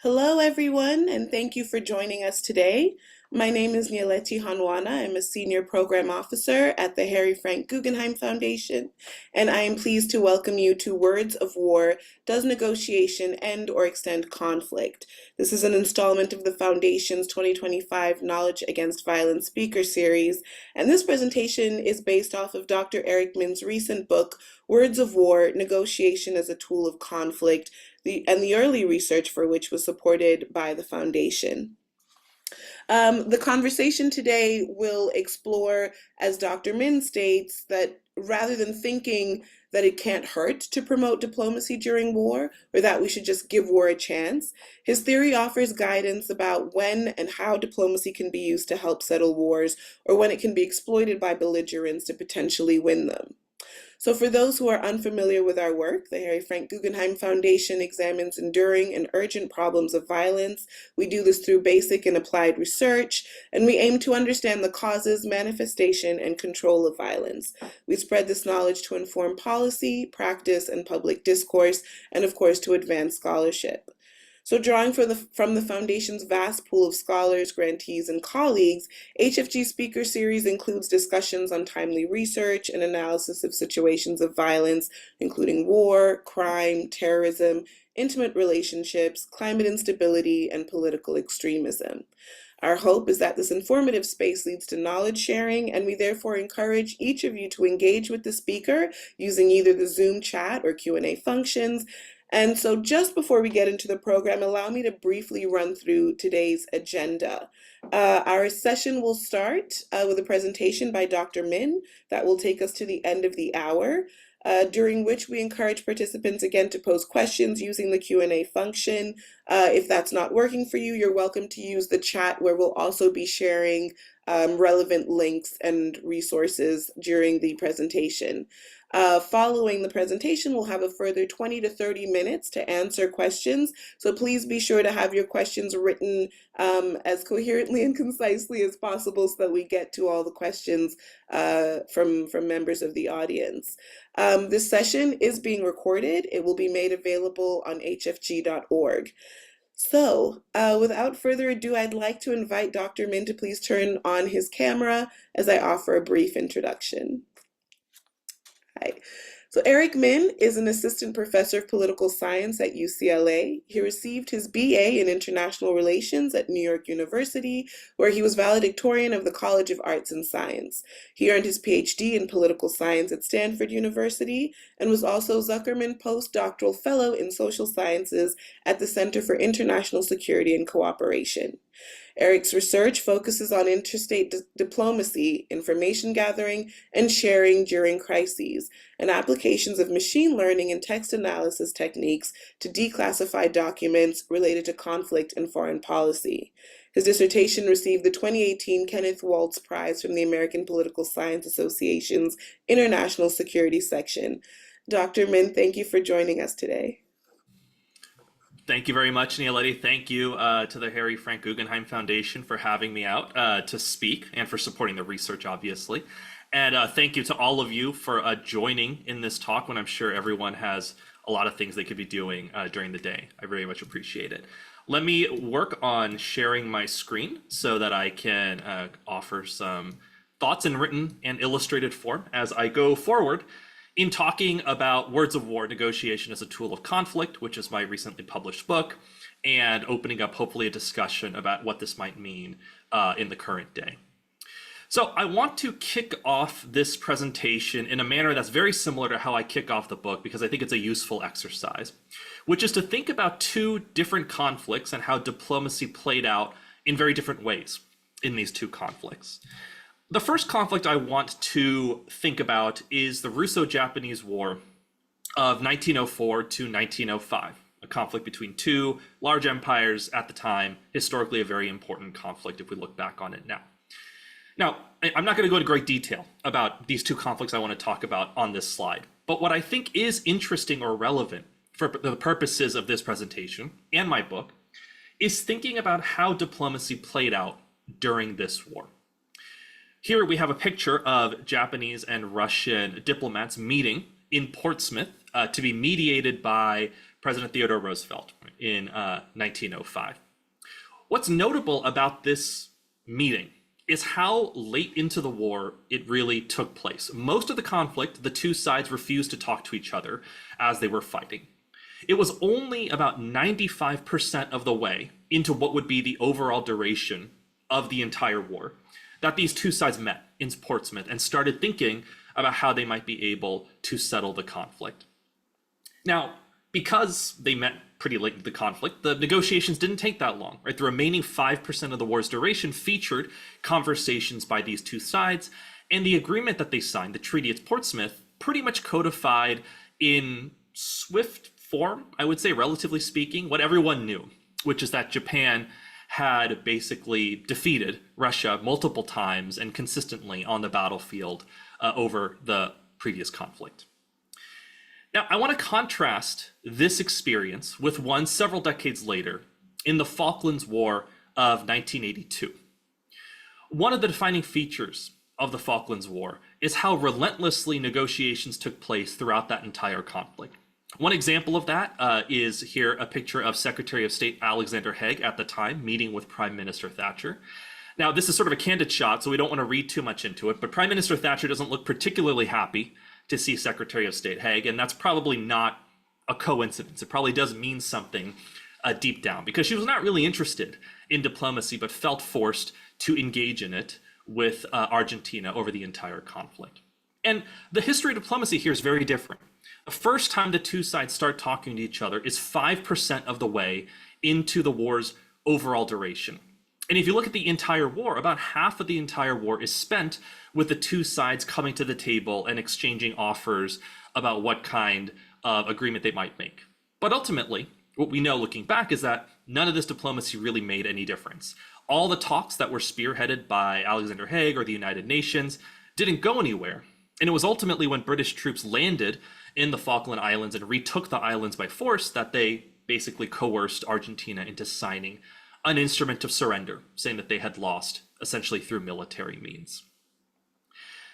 Hello, everyone, and thank you for joining us today. My name is Nialeti Hanwana. I'm a Senior Program Officer at the Harry Frank Guggenheim Foundation, and I am pleased to welcome you to Words of War: Does Negotiation End or Extend Conflict? This is an installment of the Foundation's 2025 Knowledge Against Violence speaker series, and this presentation is based off of Dr. Eric Min's recent book, Words of War: Negotiation as a Tool of Conflict, the early research for which was supported by the foundation. The conversation today will explore, as Dr. Min states, that rather than thinking that it can't hurt to promote diplomacy during war, or that we should just give war a chance, his theory offers guidance about when and how diplomacy can be used to help settle wars, or when it can be exploited by belligerents to potentially win them. So for those who are unfamiliar with our work, the Harry Frank Guggenheim Foundation examines enduring and urgent problems of violence. We do this through basic and applied research, and we aim to understand the causes, manifestation, and control of violence. We spread this knowledge to inform policy, practice, and public discourse, and of course to advance scholarship. So drawing from the Foundation's vast pool of scholars, grantees, and colleagues, HFG Speaker Series includes discussions on timely research and analysis of situations of violence, including war, crime, terrorism, intimate relationships, climate instability, and political extremism. Our hope is that this informative space leads to knowledge sharing, and we therefore encourage each of you to engage with the speaker using either the Zoom chat or Q&A functions. And so just before we get into the program, allow me to briefly run through today's agenda. Our session will start with a presentation by Dr. Min that will take us to the end of the hour, during which we encourage participants again to pose questions using the Q&A function. If that's not working for you, you're welcome to use the chat, where we'll also be sharing relevant links and resources during the presentation. Following the presentation, we'll have a further 20 to 30 minutes to answer questions. So please be sure to have your questions written as coherently and concisely as possible so that we get to all the questions from members of the audience. This session is being recorded. It will be made available on hfg.org. So, without further ado, I'd like to invite Dr. Min to please turn on his camera as I offer a brief introduction. Hi. So Eric Min is an assistant professor of political science at UCLA. He received his BA in international relations at New York University, where he was valedictorian of the College of Arts and Science. He earned his PhD in political science at Stanford University and was also Zuckerman Postdoctoral Fellow in Social Sciences at the Center for International Security and Cooperation. Eric's research focuses on interstate diplomacy, information gathering, and sharing during crises, and applications of machine learning and text analysis techniques to declassify documents related to conflict and foreign policy. His dissertation received the 2018 Kenneth Waltz Prize from the American Political Science Association's International Security Section. Dr. Min, thank you for joining us today. Thank you very much, Nialeti. Thank you to the Harry Frank Guggenheim Foundation for having me out to speak and for supporting the research, obviously. And thank you to all of you for joining in this talk when I'm sure everyone has a lot of things they could be doing during the day. I very much appreciate it. Let me work on sharing my screen so that I can offer some thoughts in written and illustrated form as I go forward in talking about Words of War: Negotiation as a Tool of Conflict, which is my recently published book, and opening up hopefully a discussion about what this might mean in the current day. So I want to kick off this presentation in a manner that's very similar to how I kick off the book, because I think it's a useful exercise, which is to think about two different conflicts and how diplomacy played out in very different ways in these two conflicts. The first conflict I want to think about is the Russo-Japanese War of 1904 to 1905, a conflict between two large empires at the time, historically a very important conflict if we look back on it now. Now, I'm not going to go into great detail about these two conflicts I want to talk about on this slide, but what I think is interesting or relevant for the purposes of this presentation and my book is thinking about how diplomacy played out during this war. Here we have a picture of Japanese and Russian diplomats meeting in Portsmouth to be mediated by President Theodore Roosevelt, in 1905. What's notable about this meeting is how late into the war it really took place. Most of the conflict, the two sides refused to talk to each other as they were fighting. It was only about 95% of the way into what would be the overall duration of the entire war that these two sides met in Portsmouth and started thinking about how they might be able to settle the conflict. Now, because they met pretty late in the conflict, the negotiations didn't take that long, right? The remaining 5% of the war's duration featured conversations by these two sides, and the agreement that they signed, the Treaty at Portsmouth, pretty much codified in swift form, I would say, relatively speaking, what everyone knew, which is that Japan had basically defeated Russia multiple times and consistently on the battlefield over the previous conflict. Now, I want to contrast this experience with one several decades later in the Falklands War of 1982. One of the defining features of the Falklands War is how relentlessly negotiations took place throughout that entire conflict. One example of that is here a picture of Secretary of State Alexander Haig at the time meeting with Prime Minister Thatcher. Now, this is sort of a candid shot, so we don't want to read too much into it, but Prime Minister Thatcher doesn't look particularly happy to see Secretary of State Haig, and that's probably not a coincidence. It probably does mean something deep down, because she was not really interested in diplomacy, but felt forced to engage in it with Argentina over the entire conflict. And the history of diplomacy here is very different. The first time the two sides start talking to each other is 5% of the way into the war's overall duration. And if you look at the entire war, about half of the entire war is spent with the two sides coming to the table and exchanging offers about what kind of agreement they might make. But ultimately, what we know looking back is that none of this diplomacy really made any difference. All the talks that were spearheaded by Alexander Haig or the United Nations didn't go anywhere. And it was ultimately when British troops landed in the Falkland Islands and retook the islands by force that they basically coerced Argentina into signing an instrument of surrender, saying that they had lost essentially through military means.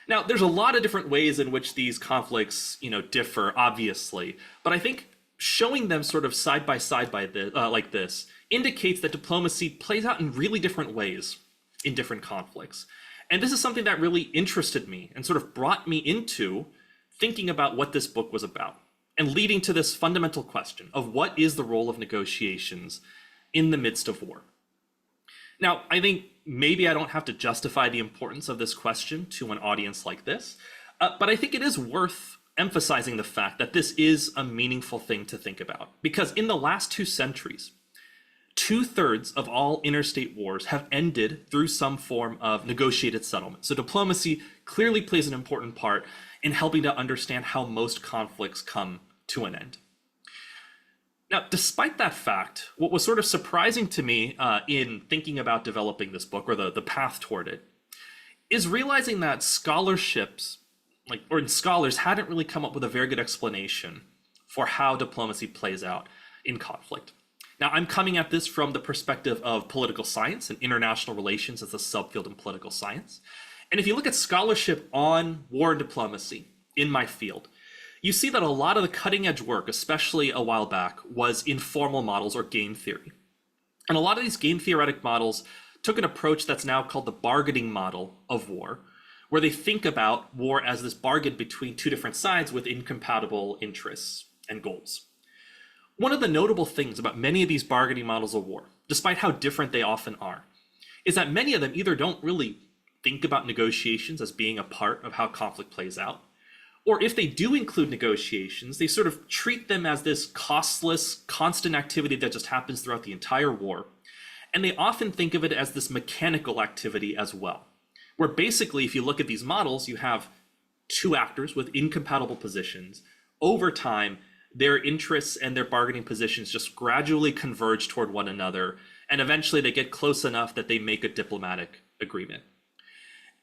Now, there's a lot of different ways in which these conflicts, differ, obviously, but I think showing them sort of side by side like this indicates that diplomacy plays out in really different ways in different conflicts. And this is something that really interested me and sort of brought me into thinking about what this book was about and leading to this fundamental question of what is the role of negotiations in the midst of war. Now, I think maybe I don't have to justify the importance of this question to an audience like this, but I think it is worth emphasizing the fact that this is a meaningful thing to think about, because in the last 2 centuries, 2/3 of all interstate wars have ended through some form of negotiated settlement. So diplomacy clearly plays an important part in helping to understand how most conflicts come to an end. Now, despite that fact, what was sort of surprising to me in thinking about developing this book, or the path toward it, is realizing that scholars hadn't really come up with a very good explanation for how diplomacy plays out in conflict. Now, I'm coming at this from the perspective of political science and international relations as a subfield in political science. And if you look at scholarship on war and diplomacy in my field, you see that a lot of the cutting edge work, especially a while back, was informal models or game theory. And a lot of these game theoretic models took an approach that's now called the bargaining model of war, where they think about war as this bargain between two different sides with incompatible interests and goals. One of the notable things about many of these bargaining models of war, despite how different they often are, is that many of them either don't really think about negotiations as being a part of how conflict plays out, or if they do include negotiations, they sort of treat them as this costless, constant activity that just happens throughout the entire war. And they often think of it as this mechanical activity as well, where basically, if you look at these models, you have 2 actors with incompatible positions. Over time, their interests and their bargaining positions just gradually converge toward one another, and eventually they get close enough that they make a diplomatic agreement.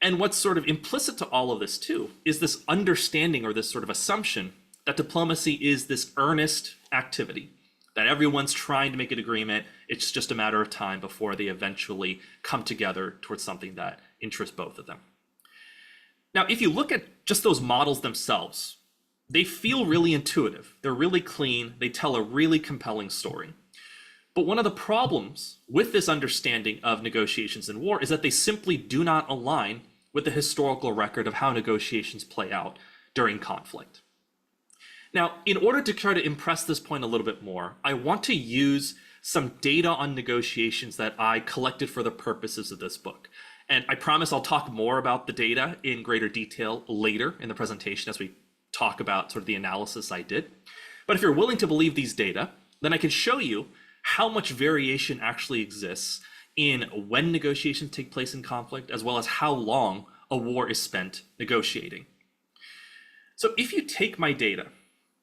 And what's sort of implicit to all of this too is this understanding or this sort of assumption that diplomacy is this earnest activity, that everyone's trying to make an agreement. It's just a matter of time before they eventually come together towards something that interests both of them. Now, if you look at just those models themselves, they feel really intuitive. They're really clean. They tell a really compelling story. But one of the problems with this understanding of negotiations in war is that they simply do not align with the historical record of how negotiations play out during conflict. Now, in order to try to impress this point a little bit more, I want to use some data on negotiations that I collected for the purposes of this book. And I promise I'll talk more about the data in greater detail later in the presentation as we talk about sort of the analysis I did. But if you're willing to believe these data, then I can show you how much variation actually exists in when negotiations take place in conflict, as well as how long a war is spent negotiating. So if you take my data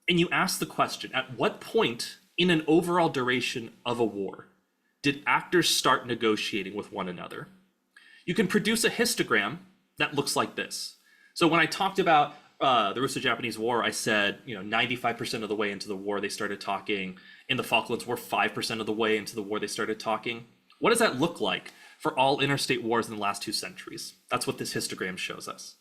and you ask the question, at what point in an overall duration of a war did actors start negotiating with one another? You can produce a histogram that looks like this. So when I talked about the Russo-Japanese War, I said, 95% of the way into the war they started talking. In the Falklands War, 5% of the way into the war they started talking. What does that look like for all interstate wars in the last 2 centuries? That's what this histogram shows us.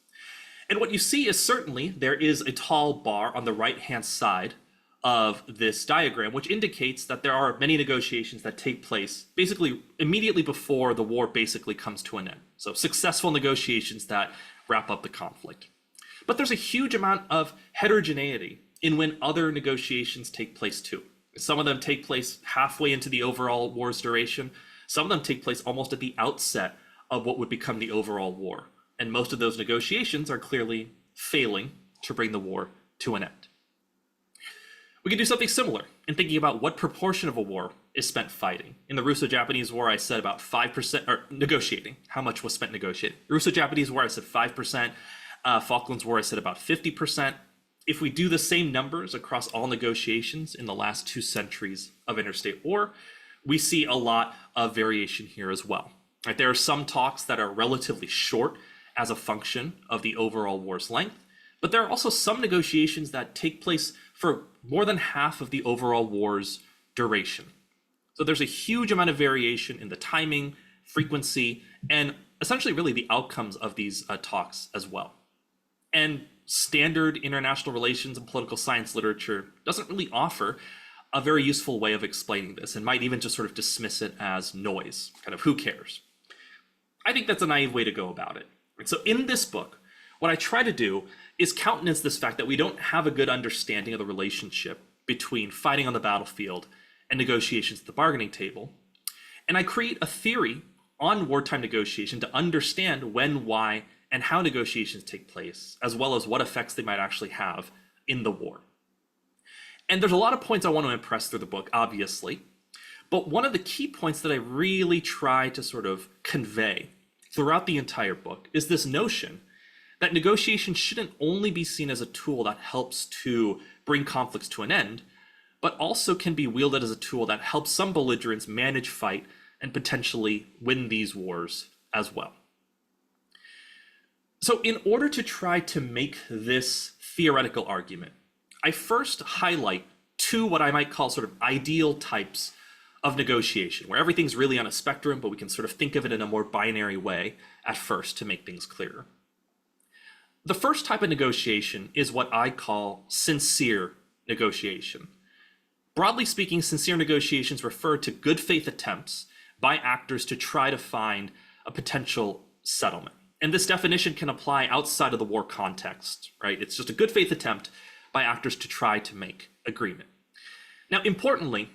And what you see is certainly there is a tall bar on the right-hand side of this diagram, which indicates that there are many negotiations that take place basically immediately before the war basically comes to an end. So successful negotiations that wrap up the conflict. But there's a huge amount of heterogeneity in when other negotiations take place too. Some of them take place halfway into the overall war's duration. Some of them take place almost at the outset of what would become the overall war. And most of those negotiations are clearly failing to bring the war to an end. We can do something similar in thinking about what proportion of a war is spent fighting. In the Russo-Japanese War, I said about 5%, or negotiating, how much was spent negotiating. The Russo-Japanese War, I said 5%. Falklands War, I said about 50%. If we do the same numbers across all negotiations in the last 2 centuries of interstate war, we see a lot of variation here as well. Right, there are some talks that are relatively short as a function of the overall war's length, but there are also some negotiations that take place for more than half of the overall war's duration. So there's a huge amount of variation in the timing, frequency, and essentially really the outcomes of these talks as well. And standard international relations and political science literature doesn't really offer a very useful way of explaining this, and might even just sort of dismiss it as noise, kind of who cares. I think that's a naive way to go about it. So in this book, what I try to do is countenance this fact that we don't have a good understanding of the relationship between fighting on the battlefield and negotiations at the bargaining table. And I create a theory on wartime negotiation to understand when, why, and how negotiations take place, as well as what effects they might actually have in the war. And there's a lot of points I want to impress through the book, obviously, but one of the key points that I really try to sort of convey throughout the entire book is this notion that negotiation shouldn't only be seen as a tool that helps to bring conflicts to an end, but also can be wielded as a tool that helps some belligerents manage fight and potentially win these wars as well. So in order to try to make this theoretical argument, I first highlight 2 what I might call sort of ideal types of negotiation, where everything's really on a spectrum, but we can sort of think of it in a more binary way at first to make things clearer. The first type of negotiation is what I call sincere negotiation. Broadly speaking, sincere negotiations refer to good faith attempts by actors to try to find a potential settlement. And this definition can apply outside of the war context, right? It's just a good faith attempt by actors to try to make agreement. Now, importantly,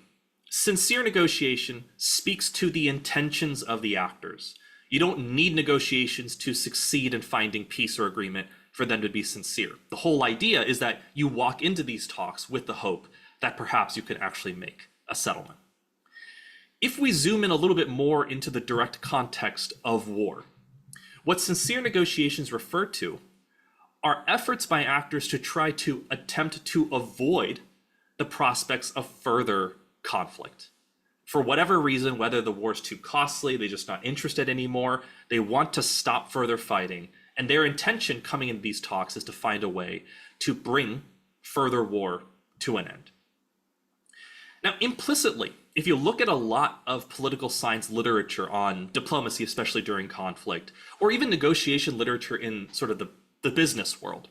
sincere negotiation speaks to the intentions of the actors. You don't need negotiations to succeed in finding peace or agreement for them to be sincere. The whole idea is that you walk into these talks with the hope that perhaps you could actually make a settlement. If we zoom in a little bit more into the direct context of war, what sincere negotiations refer to are efforts by actors to try to attempt to avoid the prospects of further conflict. For whatever reason, whether the war's too costly, they're just not interested anymore, they want to stop further fighting, and their intention coming into these talks is to find a way to bring further war to an end. Now, implicitly, if you look at a lot of political science literature on diplomacy, especially during conflict, or even negotiation literature in sort of the business world,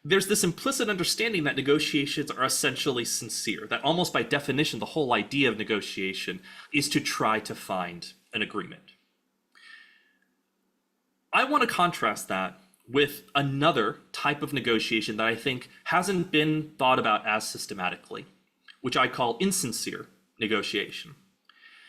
there's this implicit understanding that negotiations are essentially sincere, that almost by definition, the whole idea of negotiation is to try to find an agreement. I want to contrast that with another type of negotiation that I think hasn't been thought about as systematically, which I call insincere negotiation.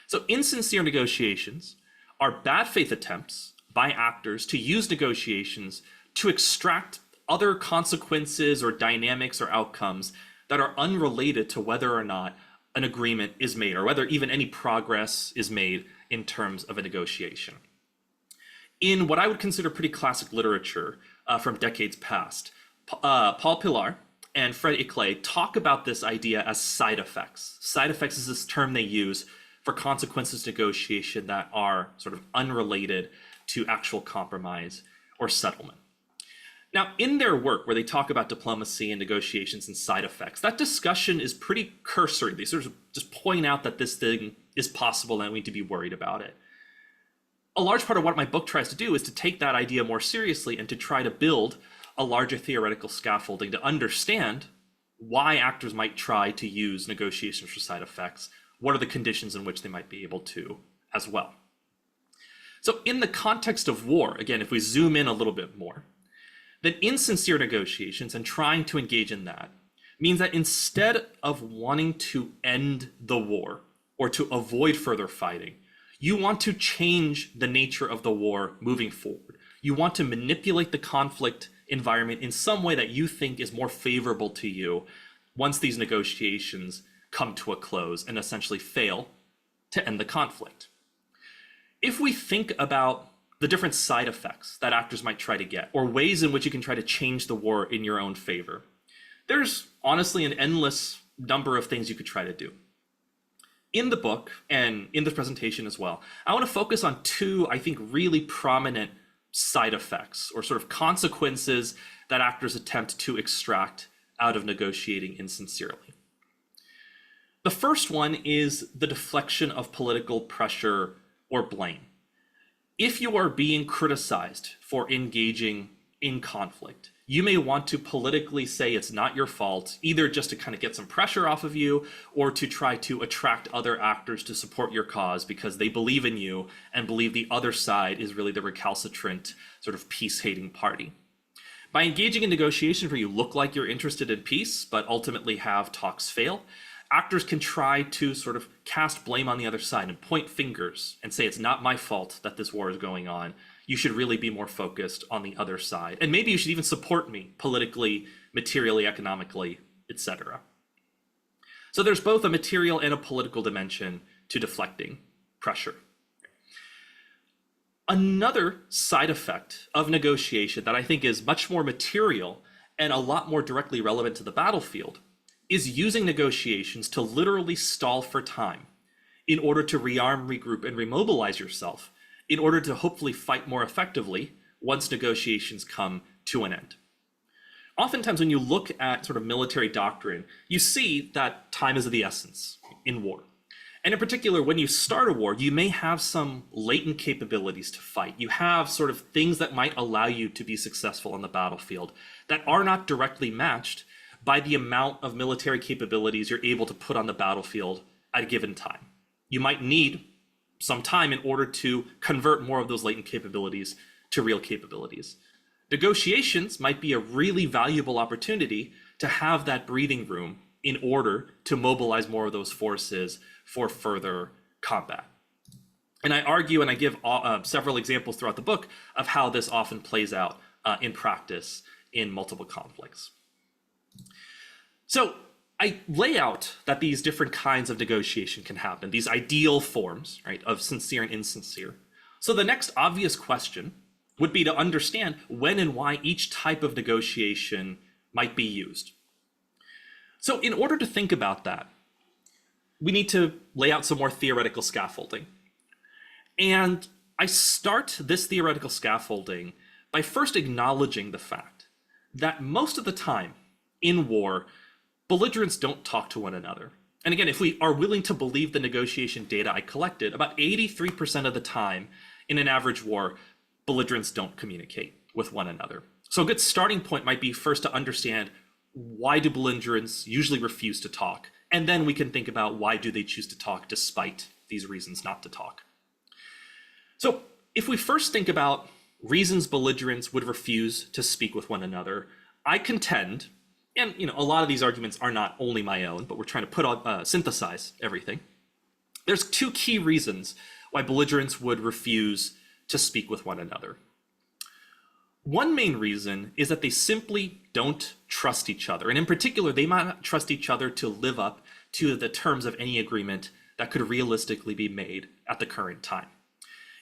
So insincere negotiations are bad faith attempts by actors to use negotiations to extract other consequences or dynamics or outcomes that are unrelated to whether or not an agreement is made or whether even any progress is made in terms of a negotiation. In what I would consider pretty classic literature from decades past, Paul Pillar and Fred Ickley talk about this idea as side effects. Side effects is this term they use for consequences negotiation that are sort of unrelated to actual compromise or settlement. Now, in their work where they talk about diplomacy and negotiations and side effects, that discussion is pretty cursory. They sort of just point out that this thing is possible and we need to be worried about it. A large part of what my book tries to do is to take that idea more seriously and to try to build a larger theoretical scaffolding to understand why actors might try to use negotiations for side effects. What are the conditions in which they might be able to as well? So in the context of war, again, if we zoom in a little bit more, that insincere negotiations and trying to engage in that means that instead of wanting to end the war or to avoid further fighting, you want to change the nature of the war moving forward. You want to manipulate the conflict environment in some way that you think is more favorable to you once these negotiations come to a close and essentially fail to end the conflict. If we think about the different side effects that actors might try to get, or ways in which you can try to change the war in your own favor, there's honestly an endless number of things you could try to do. In the book, and in this presentation as well, I want to focus on two, I think, really prominent side effects, or sort of consequences that actors attempt to extract out of negotiating insincerely. The first one is the deflection of political pressure or blame. If you are being criticized for engaging in conflict, you may want to politically say it's not your fault, either just to kind of get some pressure off of you or to try to attract other actors to support your cause because they believe in you and believe the other side is really the recalcitrant sort of peace-hating party. By engaging in negotiations where you look like you're interested in peace, but ultimately have talks fail, actors can try to sort of cast blame on the other side and point fingers and say it's not my fault that this war is going on. You should really be more focused on the other side. And maybe you should even support me politically, materially, economically, etc. So there's both a material and a political dimension to deflecting pressure. Another side effect of negotiation that I think is much more material and a lot more directly relevant to the battlefield is using negotiations to literally stall for time in order to rearm, regroup, and remobilize yourself in order to hopefully fight more effectively once negotiations come to an end. Oftentimes when you look at sort of military doctrine, you see that time is of the essence in war. And in particular, when you start a war, you may have some latent capabilities to fight. You have sort of things that might allow you to be successful on the battlefield that are not directly matched by the amount of military capabilities you're able to put on the battlefield at a given time. You might need some time in order to convert more of those latent capabilities to real capabilities. Negotiations might be a really valuable opportunity to have that breathing room in order to mobilize more of those forces for further combat. And I argue and I give several examples throughout the book of how this often plays out in practice in multiple conflicts. So I lay out that these different kinds of negotiation can happen, these ideal forms, right, of sincere and insincere. So the next obvious question would be to understand when and why each type of negotiation might be used. So in order to think about that, we need to lay out some more theoretical scaffolding. And I start this theoretical scaffolding by first acknowledging the fact that most of the time in war, belligerents don't talk to one another. And again, if we are willing to believe the negotiation data I collected, about 83% of the time in an average war, belligerents don't communicate with one another. So a good starting point might be first to understand, why do belligerents usually refuse to talk? And then we can think about, why do they choose to talk despite these reasons not to talk? So if we first think about reasons belligerents would refuse to speak with one another, I contend, and a lot of these arguments are not only my own, but we're trying to synthesize everything. There's two key reasons why belligerents would refuse to speak with one another. One main reason is that they simply don't trust each other. And in particular, they might not trust each other to live up to the terms of any agreement that could realistically be made at the current time.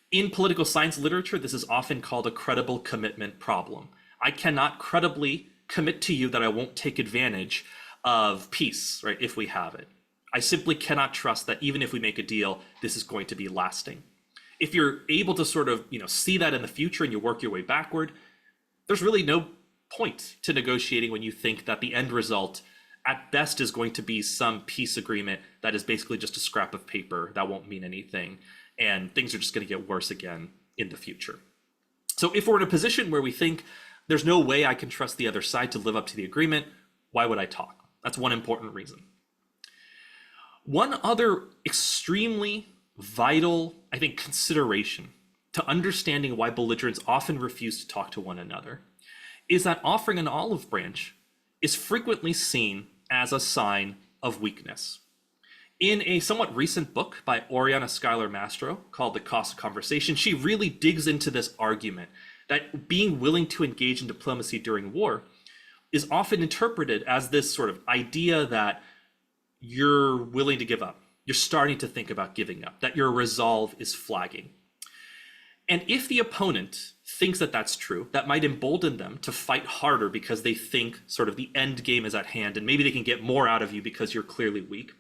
In political science literature, this is often called a credible commitment problem. I cannot credibly commit to you that I won't take advantage of peace, right, if we have it. I simply cannot trust that even if we make a deal, this is going to be lasting. If you're able to sort of, see that in the future and you work your way backward, there's really no point to negotiating when you think that the end result at best is going to be some peace agreement that is basically just a scrap of paper that won't mean anything, and things are just going to get worse again in the future. So if we're in a position where we think there's no way I can trust the other side to live up to the agreement, why would I talk? That's one important reason. One other extremely vital, I think, consideration to understanding why belligerents often refuse to talk to one another is that offering an olive branch is frequently seen as a sign of weakness. In a somewhat recent book by Oriana Schuyler Mastro called The Cost of Conversation, she really digs into this argument that being willing to engage in diplomacy during war is often interpreted as this sort of idea that you're willing to give up. You're starting to think about giving up, that your resolve is flagging. And if the opponent thinks that that's true, that might embolden them to fight harder because they think sort of the end game is at hand and maybe they can get more out of you because you're clearly weak.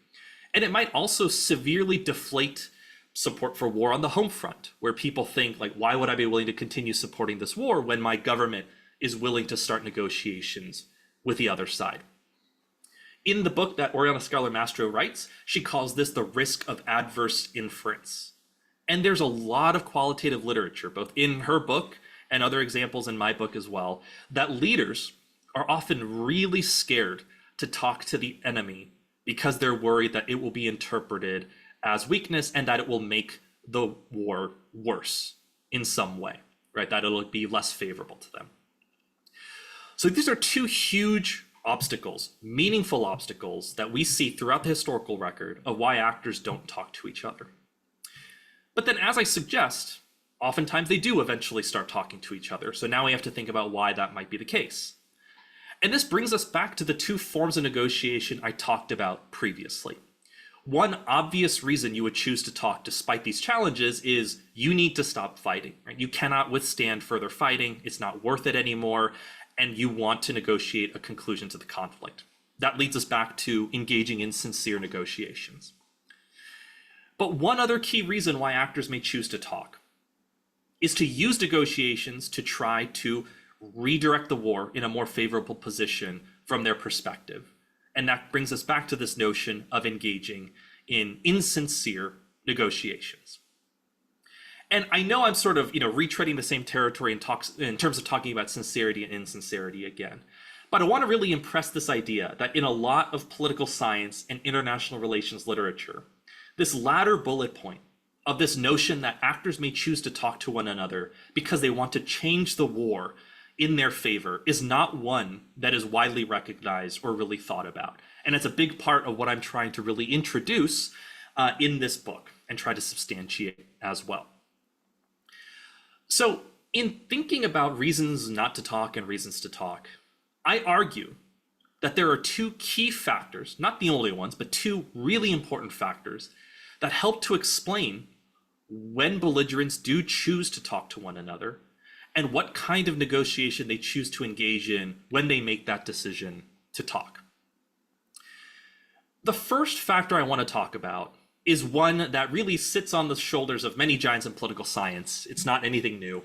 And it might also severely deflate support for war on the home front, where people think, like, why would I be willing to continue supporting this war when my government is willing to start negotiations with the other side? In the book that Oriana Schuyler Mastro writes, she calls this the risk of adverse inference. And there's a lot of qualitative literature, both in her book and other examples in my book as well, that leaders are often really scared to talk to the enemy because they're worried that it will be interpreted as weakness and that it will make the war worse in some way, right? That it'll be less favorable to them. So these are two huge obstacles, meaningful obstacles that we see throughout the historical record of why actors don't talk to each other. But then, as I suggest, oftentimes they do eventually start talking to each other. So now we have to think about why that might be the case. And this brings us back to the two forms of negotiation I talked about previously. One obvious reason you would choose to talk despite these challenges is you need to stop fighting, right? You cannot withstand further fighting. It's not worth it anymore. And you want to negotiate a conclusion to the conflict. That leads us back to engaging in sincere negotiations. But one other key reason why actors may choose to talk is to use negotiations to try to redirect the war in a more favorable position from their perspective. And that brings us back to this notion of engaging in insincere negotiations. And I know I'm sort of, retreading the same territory in terms of talking about sincerity and insincerity again. But I want to really impress this idea that in a lot of political science and international relations literature, this latter bullet point of this notion that actors may choose to talk to one another because they want to change the war in their favor is not one that is widely recognized or really thought about. And it's a big part of what I'm trying to really introduce in this book and try to substantiate as well. So in thinking about reasons not to talk and reasons to talk, I argue that there are two key factors, not the only ones, but two really important factors that help to explain when belligerents do choose to talk to one another and what kind of negotiation they choose to engage in when they make that decision to talk. The first factor I want to talk about is one that really sits on the shoulders of many giants in political science. It's not anything new.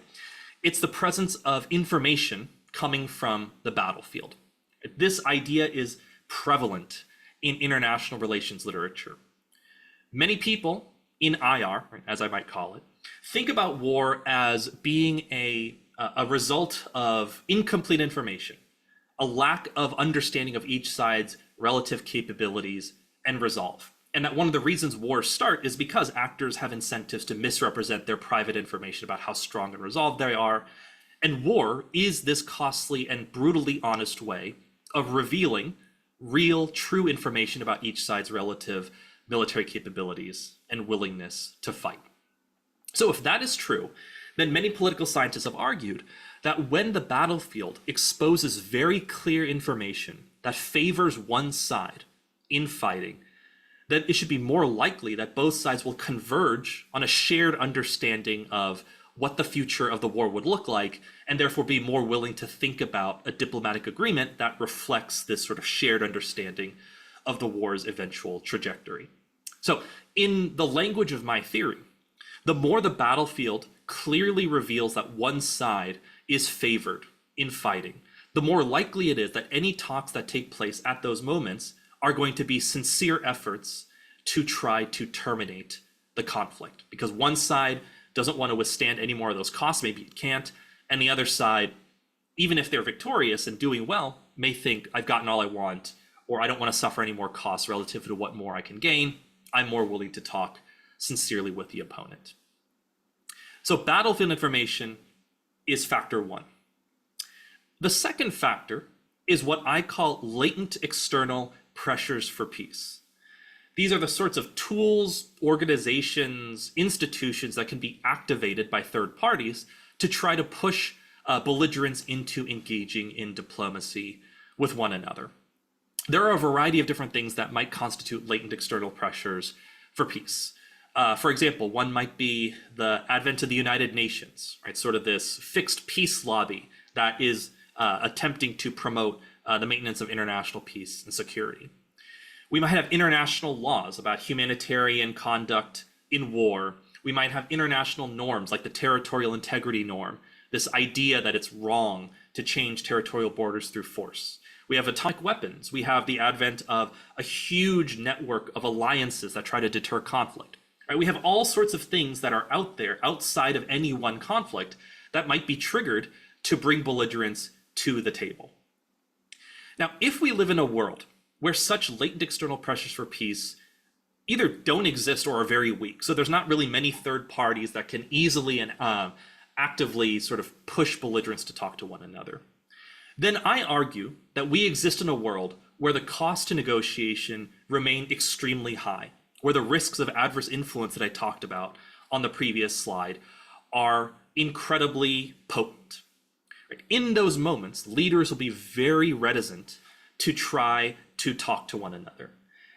It's the presence of information coming from the battlefield. This idea is prevalent in international relations literature. Many people in IR, as I might call it, think about war as being a a result of incomplete information, a lack of understanding of each side's relative capabilities and resolve. And that one of the reasons wars start is because actors have incentives to misrepresent their private information about how strong and resolved they are. And war is this costly and brutally honest way of revealing real, true information about each side's relative military capabilities and willingness to fight. So if that is true, then many political scientists have argued that when the battlefield exposes very clear information that favors one side in fighting, that it should be more likely that both sides will converge on a shared understanding of what the future of the war would look like, and therefore be more willing to think about a diplomatic agreement that reflects this sort of shared understanding of the war's eventual trajectory. So, in the language of my theory, the more the battlefield clearly reveals that one side is favored in fighting, the more likely it is that any talks that take place at those moments are going to be sincere efforts to try to terminate the conflict, because one side doesn't want to withstand any more of those costs, maybe it can't, and the other side, even if they're victorious and doing well, may think, I've gotten all I want, or I don't want to suffer any more costs relative to what more I can gain. I'm more willing to talk sincerely with the opponent. So battlefield information is factor one. The second factor is what I call latent external pressures for peace. These are the sorts of tools, organizations, institutions that can be activated by third parties to try to push belligerents into engaging in diplomacy with one another. There are a variety of different things that might constitute latent external pressures for peace. For example, one might be the advent of the United Nations, right? Sort of this fixed peace lobby that is attempting to promote the maintenance of international peace and security. We might have international laws about humanitarian conduct in war. We might have international norms like the territorial integrity norm, this idea that it's wrong to change territorial borders through force. We have atomic weapons. We have the advent of a huge network of alliances that try to deter conflict. Right? We have all sorts of things that are out there outside of any one conflict that might be triggered to bring belligerents to the table. Now, if we live in a world where such latent external pressures for peace either don't exist or are very weak, so there's not really many third parties that can easily and actively sort of push belligerents to talk to one another, then I argue that we exist in a world where the cost to negotiation remain extremely high, where the risks of adverse influence that I talked about on the previous slide are incredibly potent. In those moments, leaders will be very reticent to try to talk to one another.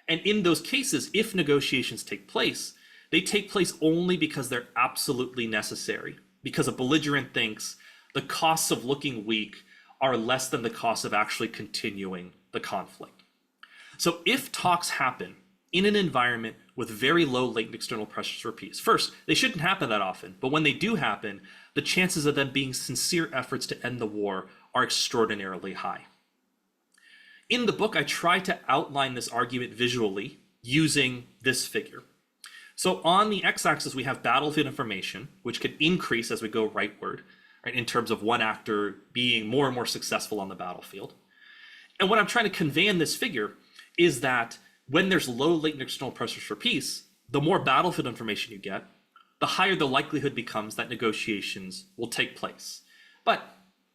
And in those cases, if negotiations take place, they take place only because they're absolutely necessary, because a belligerent thinks the costs of looking weak are less than the cost of actually continuing the conflict. So if talks happen in an environment with very low latent external pressures for peace, first, they shouldn't happen that often, but when they do happen, the chances of them being sincere efforts to end the war are extraordinarily high. In the book, I try to outline this argument visually using this figure. So on the x-axis, we have battlefield information, which could increase as we go rightward, right, in terms of one actor being more and more successful on the battlefield. And what I'm trying to convey in this figure is that when there's low latent external pressures for peace, the more battlefield information you get, the higher the likelihood becomes that negotiations will take place. But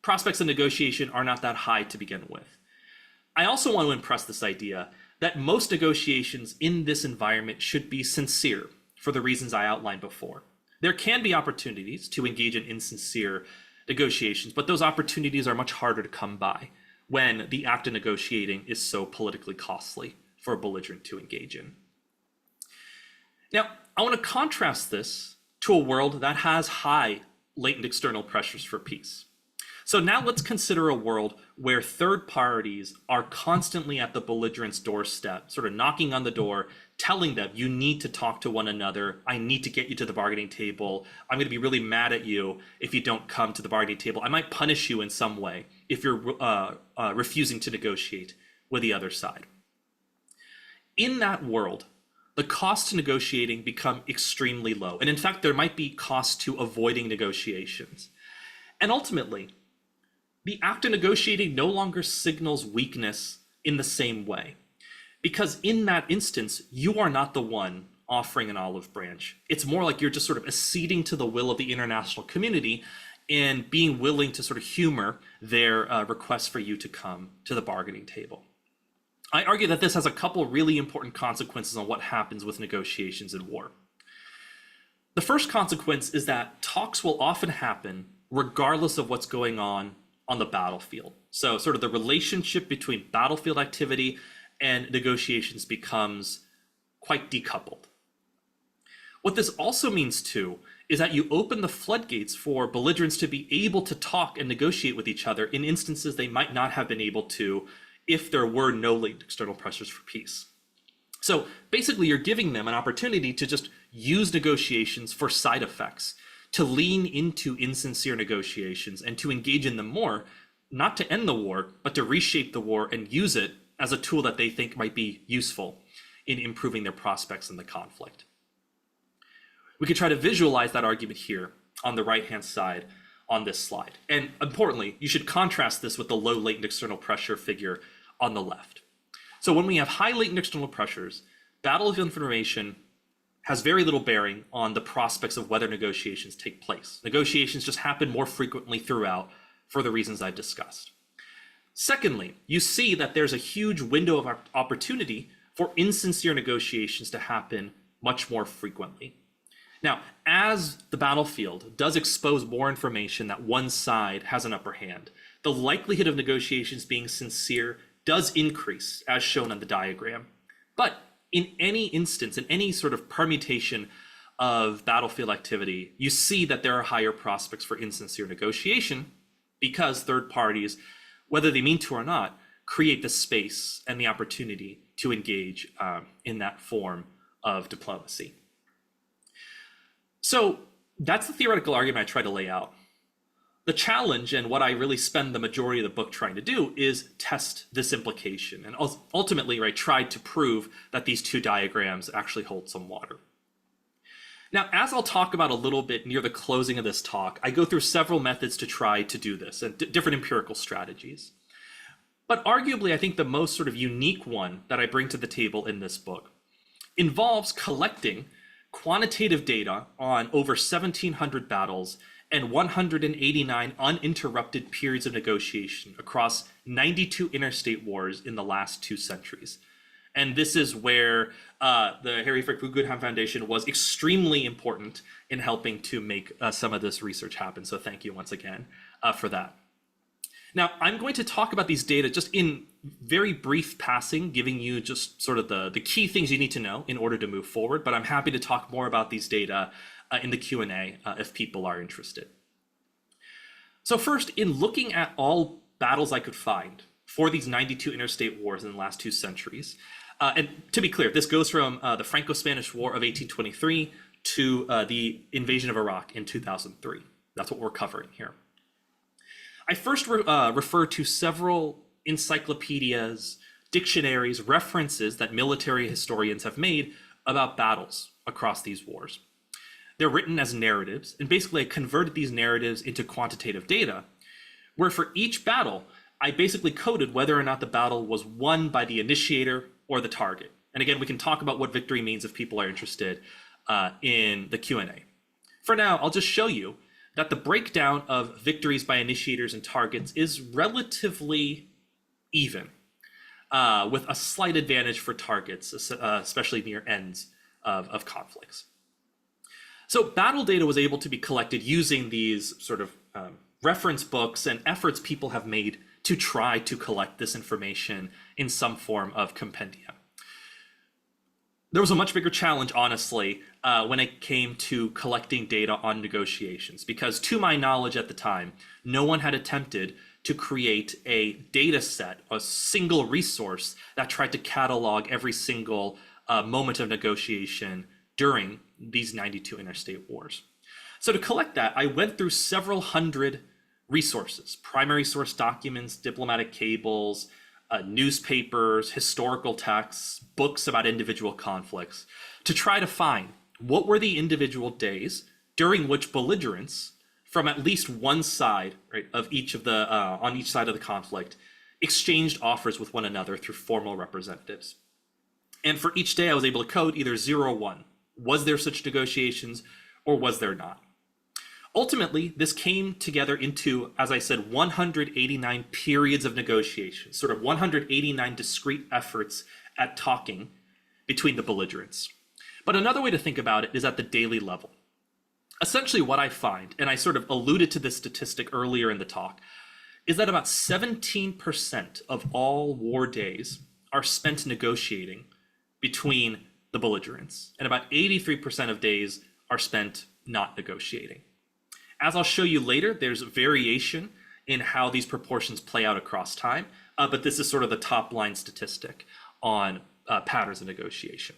prospects of negotiation are not that high to begin with. I also want to impress this idea that most negotiations in this environment should be sincere for the reasons I outlined before. There can be opportunities to engage in insincere negotiations, but those opportunities are much harder to come by when the act of negotiating is so politically costly for a belligerent to engage in. Now, I want to contrast this to a world that has high latent external pressures for peace. So now let's consider a world where third parties are constantly at the belligerent's doorstep, sort of knocking on the door, telling them, you need to talk to one another. I need to get you to the bargaining table. I'm going to be really mad at you if you don't come to the bargaining table. I might punish you in some way if you're refusing to negotiate with the other side. In that world, the costs to negotiating become extremely low. And in fact, there might be costs to avoiding negotiations. And ultimately, the act of negotiating no longer signals weakness in the same way. Because in that instance, you are not the one offering an olive branch. It's more like you're just sort of acceding to the will of the international community and being willing to sort of humor their request for you to come to the bargaining table. I argue that this has a couple really important consequences on what happens with negotiations in war. The first consequence is that talks will often happen regardless of what's going on the battlefield. So sort of the relationship between battlefield activity and negotiations becomes quite decoupled. What this also means too is that you open the floodgates for belligerents to be able to talk and negotiate with each other in instances they might not have been able to if there were no latent external pressures for peace. So basically you're giving them an opportunity to just use negotiations for side effects, to lean into insincere negotiations and to engage in them more, not to end the war, but to reshape the war and use it as a tool that they think might be useful in improving their prospects in the conflict. We could try to visualize that argument here on the right-hand side on this slide. And importantly, you should contrast this with the low latent external pressure figure on the left. So when we have high latent external pressures, battlefield information has very little bearing on the prospects of whether negotiations take place. Negotiations just happen more frequently throughout for the reasons I've discussed. Secondly, you see that there's a huge window of opportunity for insincere negotiations to happen much more frequently. Now, as the battlefield does expose more information that one side has an upper hand, the likelihood of negotiations being sincere does increase, as shown on the diagram. But in any instance, in any sort of permutation of battlefield activity, you see that there are higher prospects for insincere negotiation because third parties, whether they mean to or not, create the space and the opportunity to engage in that form of diplomacy. So that's the theoretical argument I try to lay out. The challenge, and what I really spend the majority of the book trying to do, is test this implication and ultimately try to prove that these two diagrams actually hold some water. Now, as I'll talk about a little bit near the closing of this talk, I go through several methods to try to do this and different empirical strategies. But arguably, I think the most sort of unique one that I bring to the table in this book involves collecting quantitative data on over 1,700 battles and 189 uninterrupted periods of negotiation across 92 interstate wars in the last 2 centuries. And this is where the Harry Frank Guggenheim Foundation was extremely important in helping to make some of this research happen. So thank you once again for that. Now, I'm going to talk about these data just in very brief passing, giving you just sort of the key things you need to know in order to move forward, but I'm happy to talk more about these data in the Q&A if people are interested. So first, in looking at all battles I could find for these 92 interstate wars in the last 2 centuries, and to be clear, this goes from the Franco-Spanish War of 1823 to the invasion of Iraq in 2003. That's what we're covering here. I first refer to several encyclopedias, dictionaries, references that military historians have made about battles across these wars. They're written as narratives, and basically I converted these narratives into quantitative data, where for each battle, I basically coded whether or not the battle was won by the initiator or the target. And again, we can talk about what victory means if people are interested in the Q&A. For now, I'll just show you that the breakdown of victories by initiators and targets is relatively even, with a slight advantage for targets, especially near ends of conflicts. So battle data was able to be collected using these sort of reference books and efforts people have made to try to collect this information in some form of compendia. There was a much bigger challenge, honestly, when it came to collecting data on negotiations, because to my knowledge at the time, no one had attempted to create a data set, a single resource that tried to catalog every single moment of negotiation during these 92 interstate wars. So to collect that, I went through several hundred resources, primary source documents, diplomatic cables, newspapers, historical texts, books about individual conflicts, to try to find what were the individual days during which belligerents from at least one side, right, of each of the on each side of the conflict, exchanged offers with one another through formal representatives. And for each day, I was able to code either 0 or 1. Was there such negotiations, or was there not? Ultimately, this came together into, as I said, 189 periods of negotiation, sort of 189 discrete efforts at talking between the belligerents. But another way to think about it is at the daily level. Essentially what I find, and I sort of alluded to this statistic earlier in the talk, is that about 17% of all war days are spent negotiating between the belligerents, and about 83% of days are spent not negotiating. As I'll show you later, there's variation in how these proportions play out across time, but this is sort of the top line statistic on patterns of negotiation.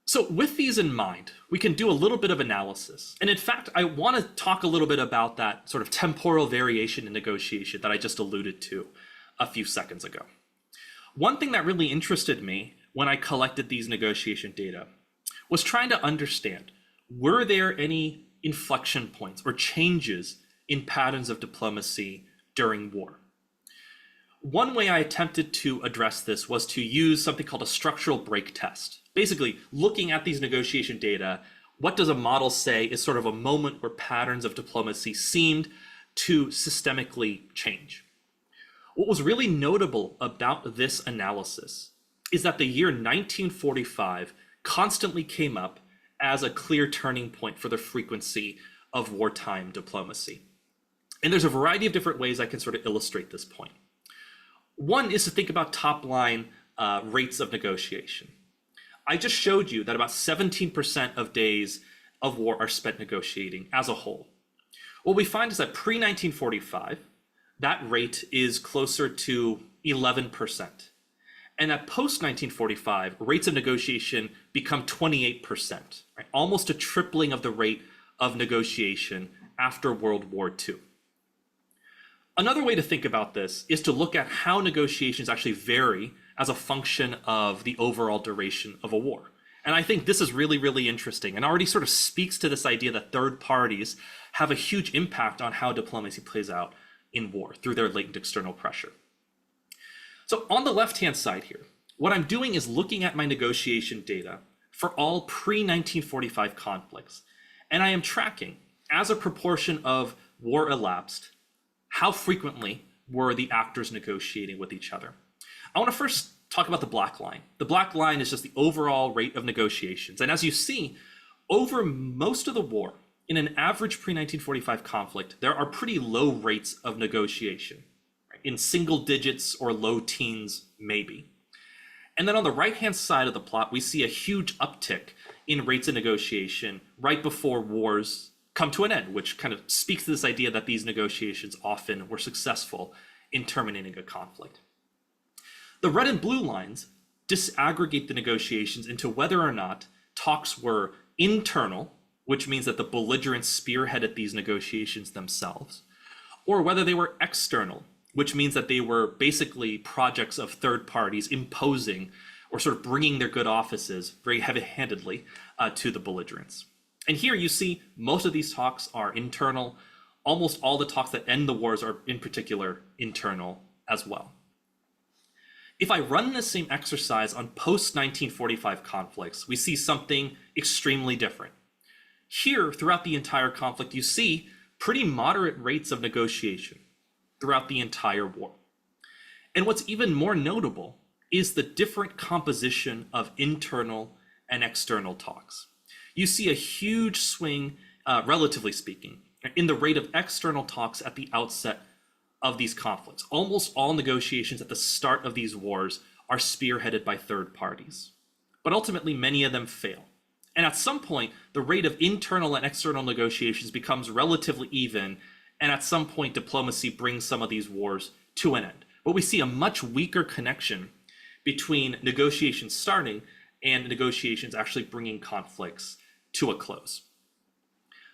So with these in mind, we can do a little bit of analysis. And in fact, I want to talk a little bit about that sort of temporal variation in negotiation that I just alluded to a few seconds ago. One thing that really interested me when I collected these negotiation data was trying to understand, were there any inflection points or changes in patterns of diplomacy during war? One way I attempted to address this was to use something called a structural break test. Basically, looking at these negotiation data, what does a model say is sort of a moment where patterns of diplomacy seemed to systemically change? What was really notable about this analysis is that the year 1945 constantly came up as a clear turning point for the frequency of wartime diplomacy. And there's a variety of different ways I can sort of illustrate this point. One is to think about top line rates of negotiation. I just showed you that about 17% of days of war are spent negotiating as a whole. What we find is that pre-1945, that rate is closer to 11%. And at post-1945, rates of negotiation become 28%, right? Almost a tripling of the rate of negotiation after World War II. Another way to think about this is to look at how negotiations actually vary as a function of the overall duration of a war. And I think this is really, really interesting and already sort of speaks to this idea that third parties have a huge impact on how diplomacy plays out in war through their latent external pressure. So on the left-hand side here, what I'm doing is looking at my negotiation data for all pre-1945 conflicts. And I am tracking, as a proportion of war elapsed, how frequently were the actors negotiating with each other. I want to first talk about the black line. The black line is just the overall rate of negotiations. And as you see, over most of the war, in an average pre-1945 conflict, there are pretty low rates of negotiation, right? In single digits or low teens, maybe. And then on the right-hand side of the plot, we see a huge uptick in rates of negotiation right before wars come to an end, which kind of speaks to this idea that these negotiations often were successful in terminating a conflict. The red and blue lines disaggregate the negotiations into whether or not talks were internal, which means that the belligerents spearheaded these negotiations themselves, or whether they were external, which means that they were basically projects of third parties imposing or sort of bringing their good offices very heavy-handedly to the belligerents. And here you see most of these talks are internal. Almost all the talks that end the wars are in particular internal as well. If I run the same exercise on post-1945 conflicts, we see something extremely different. Here, throughout the entire conflict, you see pretty moderate rates of negotiation throughout the entire war. And what's even more notable is the different composition of internal and external talks. You see a huge swing, relatively speaking, in the rate of external talks at the outset of these conflicts. Almost all negotiations at the start of these wars are spearheaded by third parties. But ultimately, many of them fail. And at some point, the rate of internal and external negotiations becomes relatively even, and at some point, diplomacy brings some of these wars to an end. But we see a much weaker connection between negotiations starting and negotiations actually bringing conflicts to a close.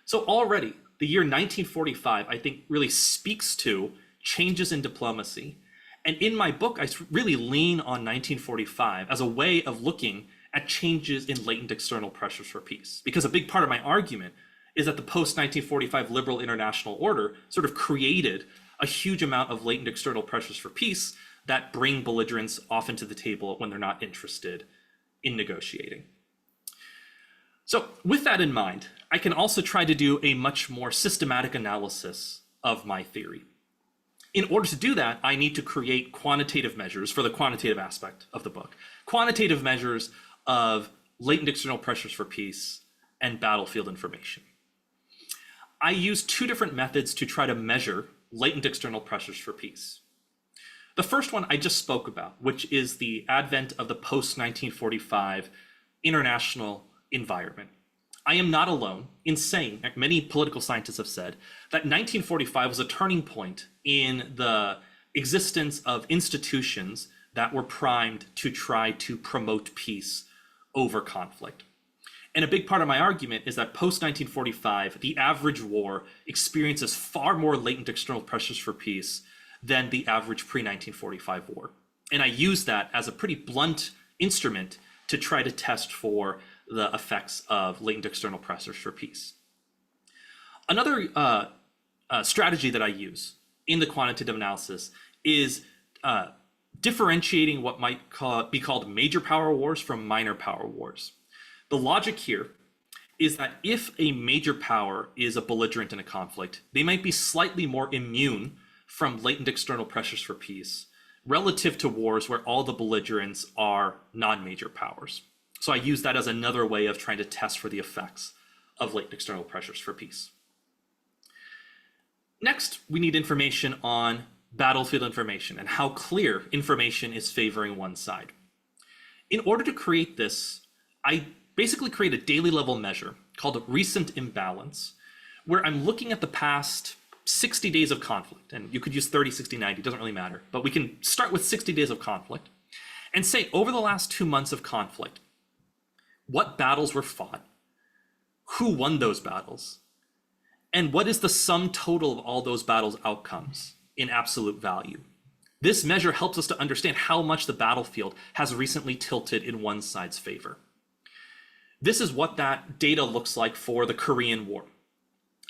So already, the year 1945, I think, really speaks to changes in diplomacy. And in my book, I really lean on 1945 as a way of looking at changes in latent external pressures for peace. Because a big part of my argument is that the post-1945 liberal international order sort of created a huge amount of latent external pressures for peace that bring belligerents often to the table when they're not interested in negotiating. So with that in mind, I can also try to do a much more systematic analysis of my theory. In order to do that, I need to create quantitative measures for the quantitative aspect of the book. Quantitative measures of latent external pressures for peace and battlefield information. I use two different methods to try to measure latent external pressures for peace. The first one I just spoke about, which is the advent of the post-1945 international environment. I am not alone in saying, like many political scientists have said, that 1945 was a turning point in the existence of institutions that were primed to try to promote peace over conflict. And a big part of my argument is that post-1945, the average war experiences far more latent external pressures for peace than the average pre-1945 war. And I use that as a pretty blunt instrument to try to test for the effects of latent external pressures for peace. Another strategy that I use in the quantitative analysis is differentiating what might be called major power wars from minor power wars. The logic here is that if a major power is a belligerent in a conflict, they might be slightly more immune from latent external pressures for peace relative to wars where all the belligerents are non-major powers. So I use that as another way of trying to test for the effects of latent external pressures for peace. Next, we need information on battlefield information and how clear information is favoring one side. In order to create this, I basically create a daily level measure called recent imbalance, where I'm looking at the past 60 days of conflict, and you could use 30, 60, 90, doesn't really matter, but we can start with 60 days of conflict and say over the last 2 months of conflict, what battles were fought, who won those battles, and what is the sum total of all those battles' outcomes in absolute value. This measure helps us to understand how much the battlefield has recently tilted in one side's favor. This is what that data looks like for the Korean War.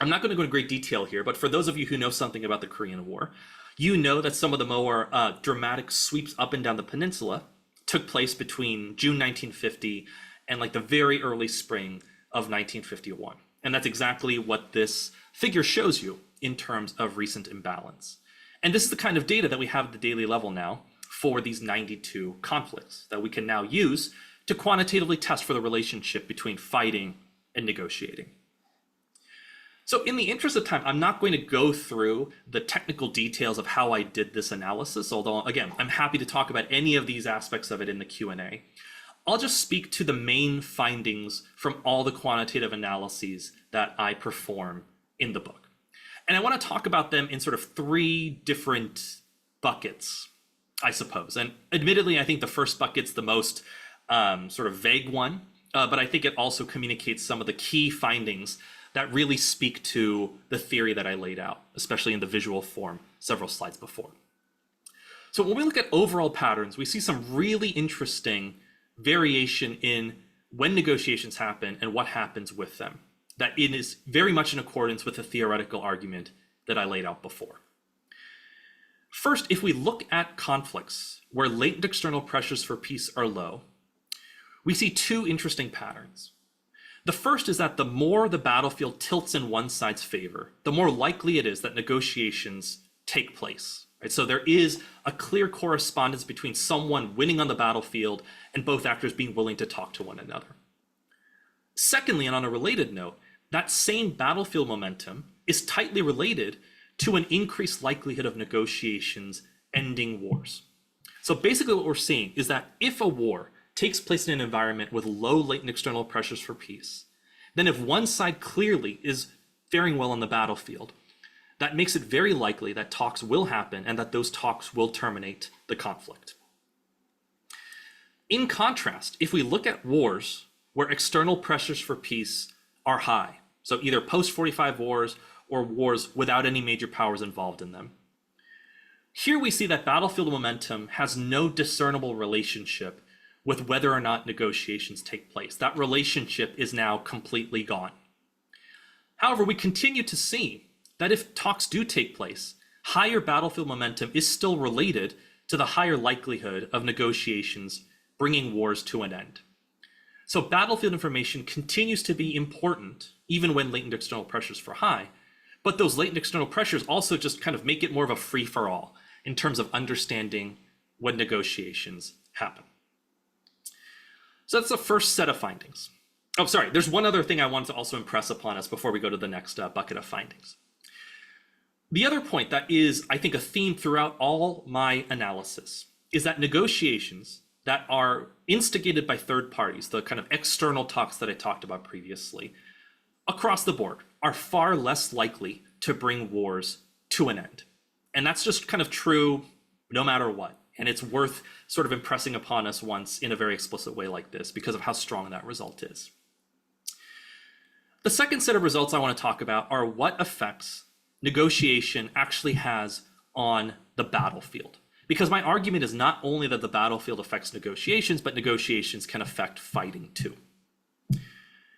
I'm not going to go into great detail here, but for those of you who know something about the Korean War, you know that some of the more dramatic sweeps up and down the peninsula took place between June 1950 and like the very early spring of 1951. And that's exactly what this figure shows you in terms of recent imbalance. And this is the kind of data that we have at the daily level now for these 92 conflicts that we can now use to quantitatively test for the relationship between fighting and negotiating. So in the interest of time, I'm not going to go through the technical details of how I did this analysis, although again, I'm happy to talk about any of these aspects of it in the Q&A. I'll just speak to the main findings from all the quantitative analyses that I perform in the book. And I want to talk about them in sort of 3 different buckets, I suppose. And admittedly, I think the first bucket's the most sort of vague one, but I think it also communicates some of the key findings that really speak to the theory that I laid out, especially in the visual form several slides before. So when we look at overall patterns, we see some really interesting variation in when negotiations happen and what happens with them. That it is very much in accordance with the theoretical argument that I laid out before. First, if we look at conflicts where latent external pressures for peace are low, we see 2 interesting patterns. The first is that the more the battlefield tilts in one side's favor, the more likely it is that negotiations take place. Right? So there is a clear correspondence between someone winning on the battlefield and both actors being willing to talk to one another. Secondly, and on a related note, that same battlefield momentum is tightly related to an increased likelihood of negotiations ending wars. So basically what we're seeing is that if a war takes place in an environment with low latent external pressures for peace, then if one side clearly is faring well on the battlefield, that makes it very likely that talks will happen and that those talks will terminate the conflict. In contrast, if we look at wars where external pressures for peace are high, so either post-45 wars or wars without any major powers involved in them, here we see that battlefield momentum has no discernible relationship with whether or not negotiations take place. That relationship is now completely gone. However, we continue to see that if talks do take place, higher battlefield momentum is still related to the higher likelihood of negotiations bringing wars to an end. So battlefield information continues to be important even when latent external pressures are high, but those latent external pressures also just kind of make it more of a free-for-all in terms of understanding when negotiations happen. So that's the first set of findings. Oh, sorry, there's one other thing I wanted to also impress upon us before we go to the next bucket of findings. The other point that is, I think, a theme throughout all my analysis is that negotiations that are instigated by third parties, the kind of external talks that I talked about previously, across the board, are far less likely to bring wars to an end. And that's just kind of true no matter what. And it's worth sort of impressing upon us once in a very explicit way like this because of how strong that result is. The second set of results I want to talk about are what effects negotiation actually has on the battlefield. Because my argument is not only that the battlefield affects negotiations, but negotiations can affect fighting too.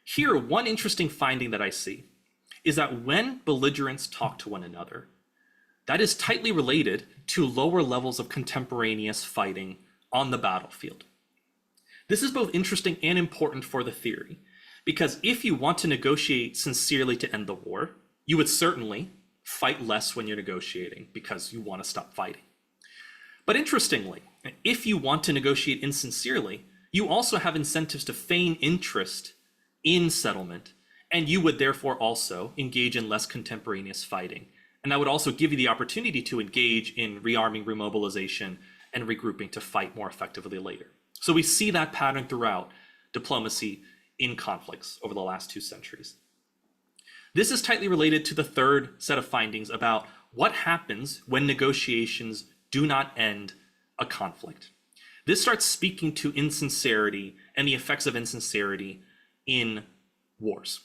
Here, one interesting finding that I see is that when belligerents talk to one another, that is tightly related to lower levels of contemporaneous fighting on the battlefield. This is both interesting and important for the theory, because if you want to negotiate sincerely to end the war, you would certainly fight less when you're negotiating because you want to stop fighting. But interestingly, if you want to negotiate insincerely, you also have incentives to feign interest in settlement, and you would therefore also engage in less contemporaneous fighting. And that would also give you the opportunity to engage in rearming, remobilization, and regrouping to fight more effectively later. So we see that pattern throughout diplomacy in conflicts over the last 2 centuries. This is tightly related to the third set of findings about what happens when negotiations do not end a conflict. This starts speaking to insincerity and the effects of insincerity in wars,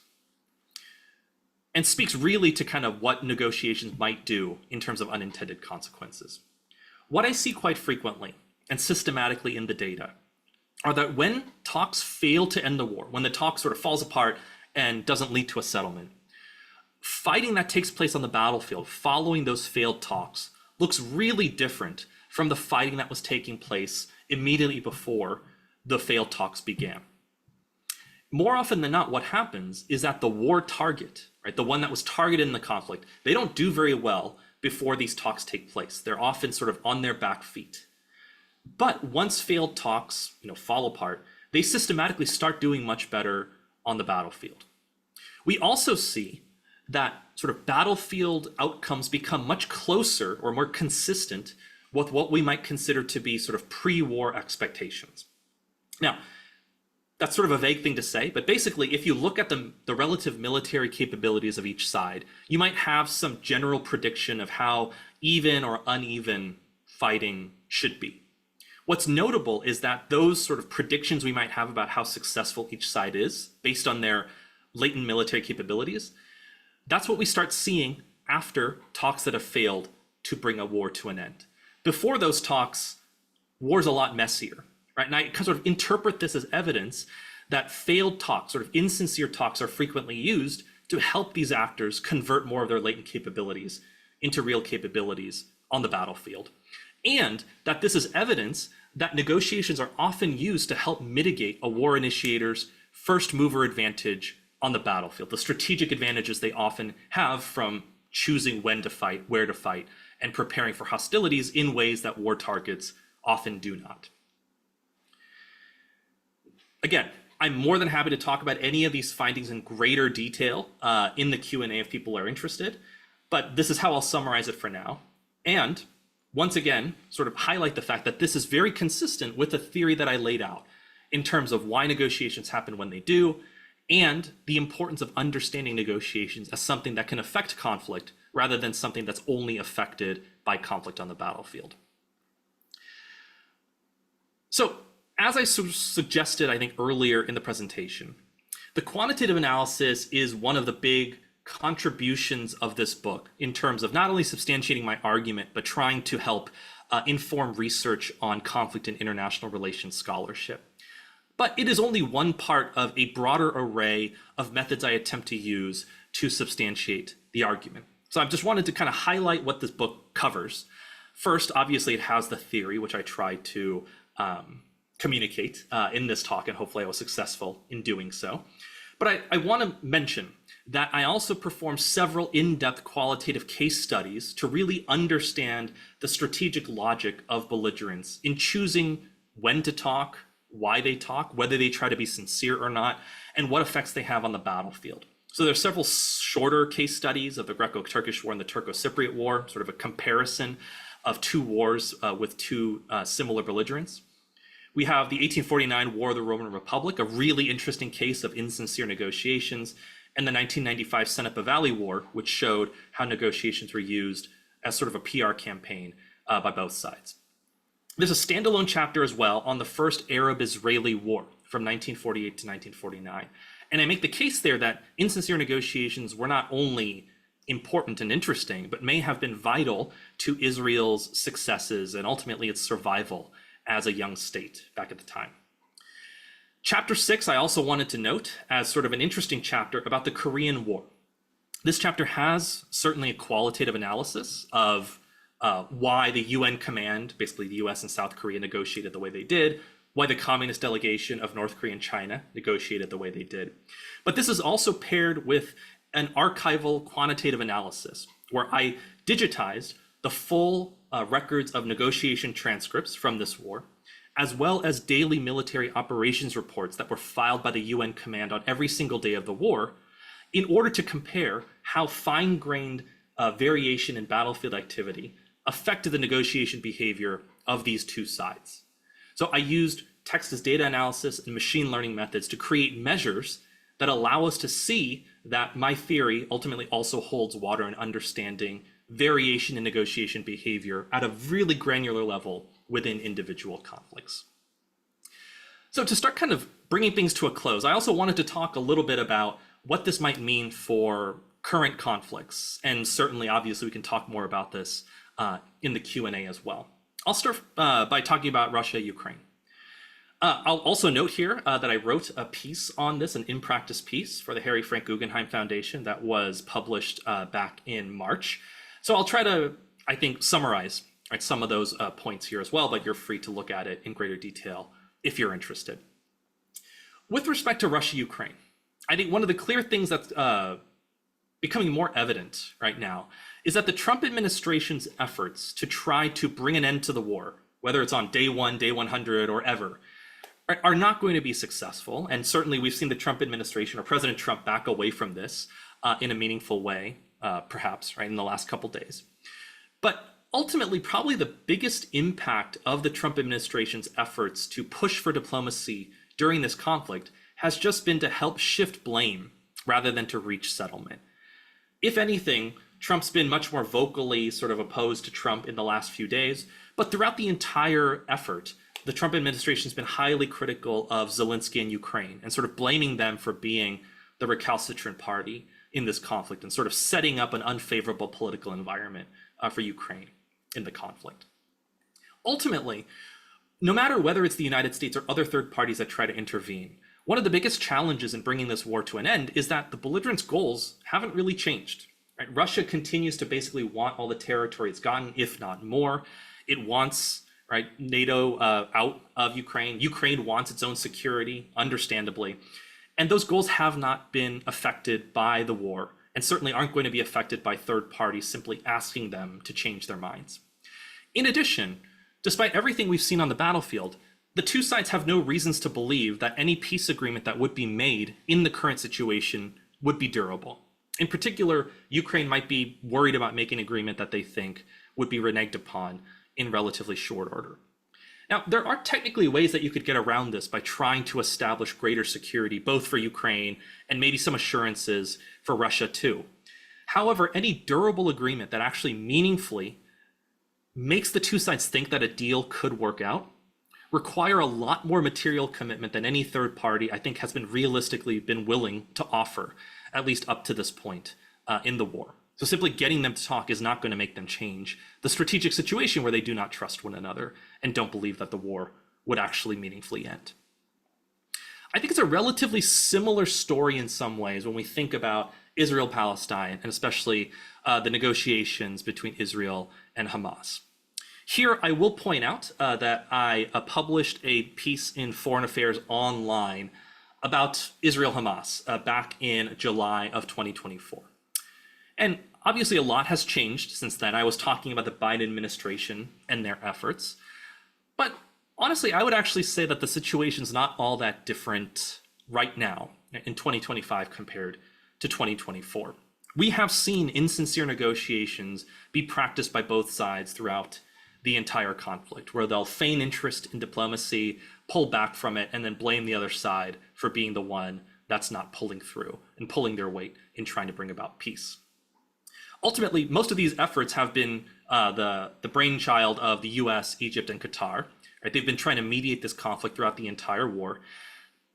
and speaks really to kind of what negotiations might do in terms of unintended consequences. What I see quite frequently and systematically in the data are that when talks fail to end the war, when the talk sort of falls apart and doesn't lead to a settlement, fighting that takes place on the battlefield following those failed talks looks really different from the fighting that was taking place immediately before the failed talks began. More often than not, what happens is that the war target, right, the one that was targeted in the conflict, they don't do very well before these talks take place. They're often sort of on their back feet. But once failed talks, fall apart, they systematically start doing much better on the battlefield. We also see that sort of battlefield outcomes become much closer or more consistent with what we might consider to be sort of pre-war expectations. Now, that's sort of a vague thing to say, but basically, if you look at the relative military capabilities of each side, you might have some general prediction of how even or uneven fighting should be. What's notable is that those sort of predictions we might have about how successful each side is based on their latent military capabilities, that's what we start seeing after talks that have failed to bring a war to an end. Before those talks, war's a lot messier, right? And I sort of interpret this as evidence that failed talks, sort of insincere talks, are frequently used to help these actors convert more of their latent capabilities into real capabilities on the battlefield. And that this is evidence that negotiations are often used to help mitigate a war initiator's first mover advantage on the battlefield, the strategic advantages they often have from choosing when to fight, where to fight, and preparing for hostilities in ways that war targets often do not. Again, I'm more than happy to talk about any of these findings in greater detail in the Q&A if people are interested, but this is how I'll summarize it for now. And once again, sort of highlight the fact that this is very consistent with the theory that I laid out in terms of why negotiations happen when they do, and the importance of understanding negotiations as something that can affect conflict rather than something that's only affected by conflict on the battlefield. So, as I suggested, I think earlier in the presentation, the quantitative analysis is one of the big contributions of this book in terms of not only substantiating my argument, but trying to help inform research on conflict and international relations scholarship. But it is only one part of a broader array of methods I attempt to use to substantiate the argument. So I've just wanted to kind of highlight what this book covers. First, obviously, it has the theory, which I tried to communicate in this talk, and hopefully I was successful in doing so. But I want to mention that I also performed several in-depth qualitative case studies to really understand the strategic logic of belligerents in choosing when to talk, why they talk, whether they try to be sincere or not, and what effects they have on the battlefield. So there's several shorter case studies of the Greco-Turkish War and the Turco-Cypriot War, sort of a comparison of two wars with two similar belligerents. We have the 1849 War of the Roman Republic, a really interesting case of insincere negotiations, and the 1995 Cenepa Valley War, which showed how negotiations were used as sort of a PR campaign by both sides. There's a standalone chapter as well on the first Arab-Israeli War from 1948 to 1949. And I make the case there that insincere negotiations were not only important and interesting, but may have been vital to Israel's successes and ultimately its survival as a young state back at the time. Chapter 6, I also wanted to note as sort of an interesting chapter about the Korean War. This chapter has certainly a qualitative analysis of why the UN command, basically the US and South Korea, negotiated the way they did, why the communist delegation of North Korea and China negotiated the way they did. But this is also paired with an archival quantitative analysis where I digitized the full records of negotiation transcripts from this war, as well as daily military operations reports that were filed by the UN command on every single day of the war, in order to compare how fine-grained variation in battlefield activity affected the negotiation behavior of these two sides. So I used text as data analysis and machine learning methods to create measures that allow us to see that my theory ultimately also holds water in understanding variation in negotiation behavior at a really granular level within individual conflicts. So to start kind of bringing things to a close, I also wanted to talk a little bit about what this might mean for current conflicts. And certainly, obviously, we can talk more about this in the Q&A as well. I'll start by talking about Russia, Ukraine. I'll also note here that I wrote a piece on this, an in-practice piece for the Harry Frank Guggenheim Foundation that was published back in March. So I'll try to, I think, summarize some of those points here as well, but you're free to look at it in greater detail if you're interested. With respect to Russia, Ukraine, I think one of the clear things that's becoming more evident right now is that the Trump administration's efforts to try to bring an end to the war, whether it's on day 1, day 100, or ever, are not going to be successful. And certainly we've seen the Trump administration or President Trump back away from this in a meaningful way, perhaps, right, in the last couple days. But ultimately, probably the biggest impact of the Trump administration's efforts to push for diplomacy during this conflict has just been to help shift blame rather than to reach settlement. If anything, Trump's been much more vocally sort of opposed to Trump in the last few days, but throughout the entire effort, the Trump administration has been highly critical of Zelensky and Ukraine and sort of blaming them for being the recalcitrant party in this conflict and sort of setting up an unfavorable political environment for Ukraine in the conflict. Ultimately, no matter whether it's the United States or other third parties that try to intervene, one of the biggest challenges in bringing this war to an end is that the belligerents' goals haven't really changed. Right? Russia continues to basically want all the territory it's gotten, if not more. It wants NATO out of Ukraine. Ukraine wants its own security, understandably. And those goals have not been affected by the war, and certainly aren't going to be affected by third parties simply asking them to change their minds. In addition, despite everything we've seen on the battlefield, the two sides have no reasons to believe that any peace agreement that would be made in the current situation would be durable. In particular, Ukraine might be worried about making an agreement that they think would be reneged upon in relatively short order. Now, there are technically ways that you could get around this by trying to establish greater security, both for Ukraine and maybe some assurances for Russia too. However, any durable agreement that actually meaningfully makes the two sides think that a deal could work out require a lot more material commitment than any third party, I think, has been realistically been willing to offer, at least up to this point in the war. So simply getting them to talk is not going to make them change the strategic situation where they do not trust one another and don't believe that the war would actually meaningfully end. I think it's a relatively similar story in some ways when we think about Israel-Palestine, and especially the negotiations between Israel and Hamas. Here, I will point out that I published a piece in Foreign Affairs Online about Israel-Hamas back in July of 2024. And obviously, a lot has changed since then. I was talking about the Biden administration and their efforts. But honestly, I would actually say that the situation's not all that different right now in 2025 compared to 2024. We have seen insincere negotiations be practiced by both sides throughout the entire conflict, where they'll feign interest in diplomacy, pull back from it, and then blame the other side for being the one that's not pulling through and pulling their weight in trying to bring about peace. Ultimately, most of these efforts have been the brainchild of the US, Egypt, and Qatar. Right? They've been trying to mediate this conflict throughout the entire war.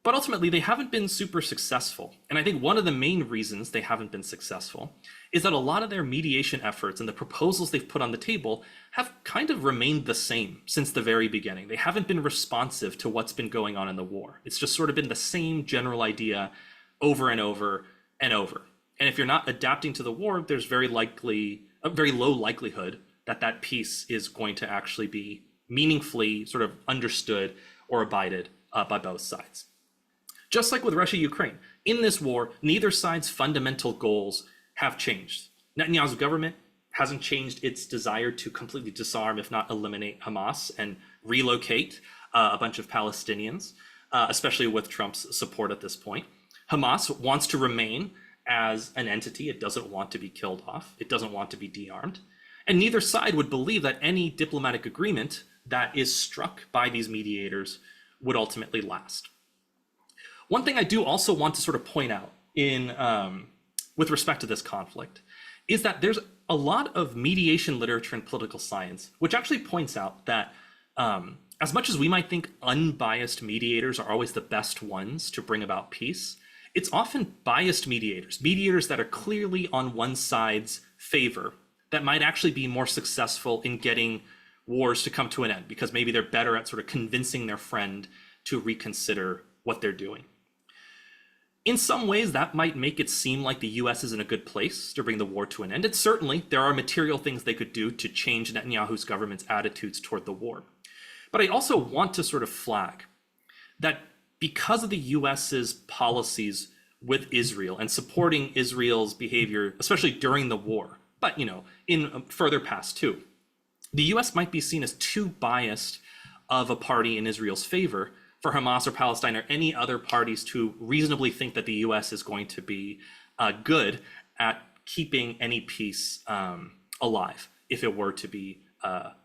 But ultimately, they haven't been super successful. And I think one of the main reasons they haven't been successful is that a lot of their mediation efforts and the proposals they've put on the table have kind of remained the same since the very beginning. They haven't been responsive to what's been going on in the war. It's just sort of been the same general idea over and over and over. And if you're not adapting to the war, there's a very low likelihood that that peace is going to actually be meaningfully sort of understood or abided by both sides. Just like with Russia-Ukraine, in this war, neither side's fundamental goals have changed. Netanyahu's government hasn't changed its desire to completely disarm, if not eliminate, Hamas and relocate a bunch of Palestinians, especially with Trump's support at this point. Hamas wants to remain as an entity. It doesn't want to be killed off. It doesn't want to be de-armed. And neither side would believe that any diplomatic agreement that is struck by these mediators would ultimately last. One thing I do also want to sort of point out with respect to this conflict is that there's a lot of mediation literature in political science, which actually points out that as much as we might think unbiased mediators are always the best ones to bring about peace, it's often biased mediators that are clearly on one side's favor that might actually be more successful in getting wars to come to an end because maybe they're better at sort of convincing their friend to reconsider what they're doing. In some ways, that might make it seem like the US is in a good place to bring the war to an end. And certainly, there are material things they could do to change Netanyahu's government's attitudes toward the war. But I also want to sort of flag that because of the US's policies with Israel and supporting Israel's behavior, especially during the war, but in further past too, the US might be seen as too biased of a party in Israel's favor for Hamas or Palestine or any other parties to reasonably think that the US is going to be good at keeping any peace alive if it were to be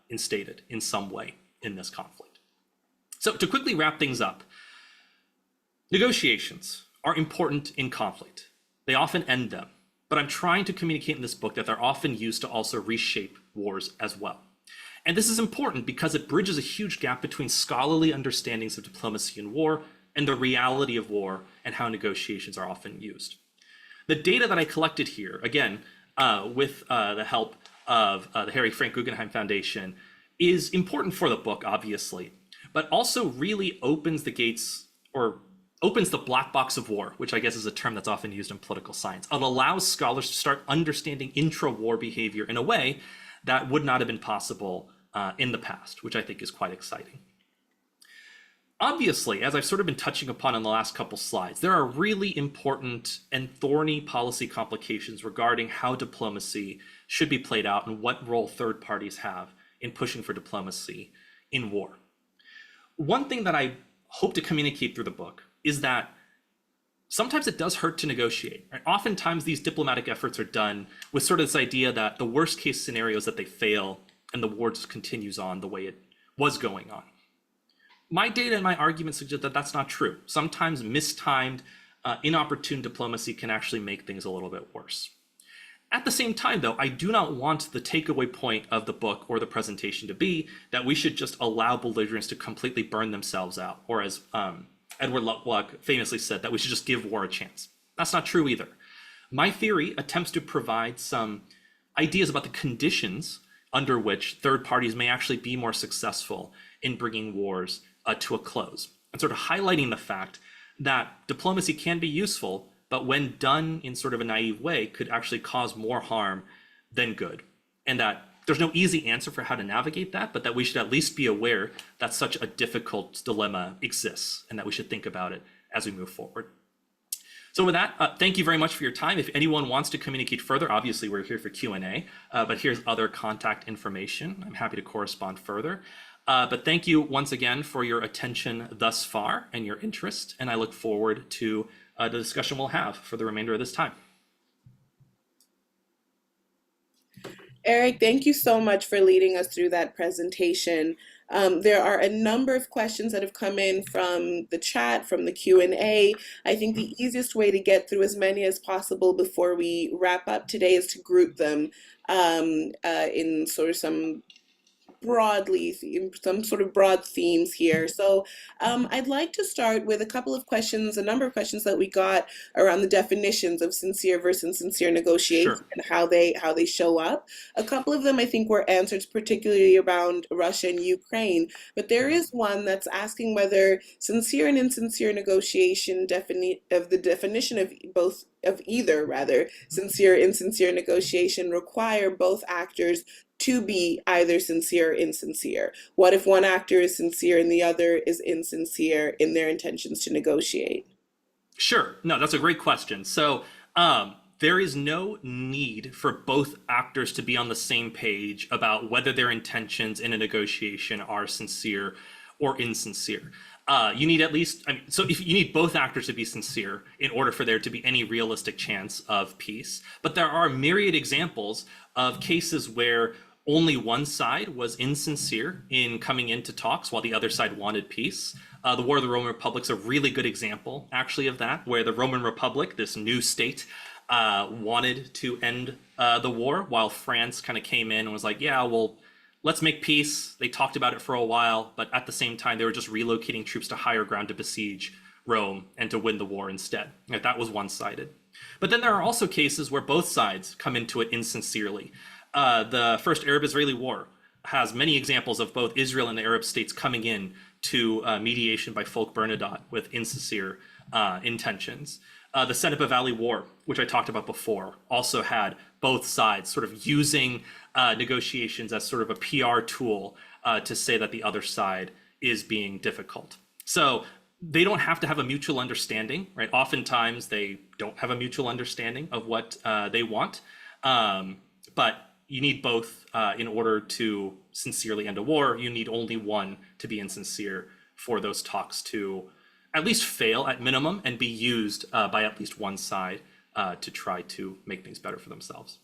instated in some way in this conflict. So to quickly wrap things up, negotiations are important in conflict. They often end them, but I'm trying to communicate in this book that they're often used to also reshape wars as well. And this is important because it bridges a huge gap between scholarly understandings of diplomacy and war and the reality of war and how negotiations are often used. The data that I collected here, again, with the help of the Harry Frank Guggenheim Foundation, is important for the book, obviously, but also really opens the gates or opens the black box of war, which I guess is a term that's often used in political science. It allows scholars to start understanding intra-war behavior in a way that would not have been possible in the past, which I think is quite exciting. Obviously, as I've sort of been touching upon in the last couple slides, there are really important and thorny policy complications regarding how diplomacy should be played out and what role third parties have in pushing for diplomacy in war. One thing that I hope to communicate through the book is that sometimes it does hurt to negotiate. Right? Oftentimes these diplomatic efforts are done with sort of this idea that the worst case scenario is that they fail and the war just continues on the way it was going on. My data and my arguments suggest that that's not true. Sometimes mistimed, inopportune diplomacy can actually make things a little bit worse. At the same time, though, I do not want the takeaway point of the book or the presentation to be that we should just allow belligerents to completely burn themselves out, or as Edward Luttwak famously said, that we should just give war a chance. That's not true either. My theory attempts to provide some ideas about the conditions under which third parties may actually be more successful in bringing wars to a close, and sort of highlighting the fact that diplomacy can be useful but when done in sort of a naive way, could actually cause more harm than good. And that there's no easy answer for how to navigate that, but that we should at least be aware that such a difficult dilemma exists and that we should think about it as we move forward. So with that, thank you very much for your time. If anyone wants to communicate further, obviously we're here for Q&A, but here's other contact information. I'm happy to correspond further. But thank you once again for your attention thus far and your interest, and I look forward to the discussion we'll have for the remainder of this time. Eric, thank you so much for leading us through that presentation. There are a number of questions that have come in from the chat, from the Q&A. I think the easiest way to get through as many as possible before we wrap up today is to group them in sort of some sort of broad themes here. So I'd like to start with a couple of questions, a number of questions that we got around the definitions of sincere versus insincere negotiation Sure. and how they show up. A couple of them I think were answered, particularly around Russia and Ukraine, but there is one that's asking whether sincere and insincere negotiation the definition of both of either rather sincere insincere negotiation require both actors to be either sincere or insincere. What if one actor is sincere and the other is insincere in their intentions to negotiate? Sure. No, that's a great question. So there is no need for both actors to be on the same page about whether their intentions in a negotiation are sincere or insincere. You need at least, so if you need both actors to be sincere in order for there to be any realistic chance of peace. But there are myriad examples of cases where only one side was insincere in coming into talks while the other side wanted peace. The War of the Roman Republic is a really good example, actually, of that, where the Roman Republic, this new state, wanted to end the war, while France kind of came in and was like, yeah, well, let's make peace. They talked about it for a while, but at the same time, they were just relocating troops to higher ground to besiege Rome and to win the war instead. That was one-sided. But then there are also cases where both sides come into it insincerely. The first Arab-Israeli war has many examples of both Israel and the Arab states coming in to mediation by Folk Bernadotte with insincere intentions. The Ceneba Valley War, which I talked about before, also had both sides sort of using negotiations as sort of a PR tool to say that the other side is being difficult. So they don't have to have a mutual understanding, right? Oftentimes they don't have a mutual understanding of what they want, but you need both in order to sincerely end a war. You need only one to be insincere for those talks to at least fail at minimum and be used by at least one side to try to make things better for themselves.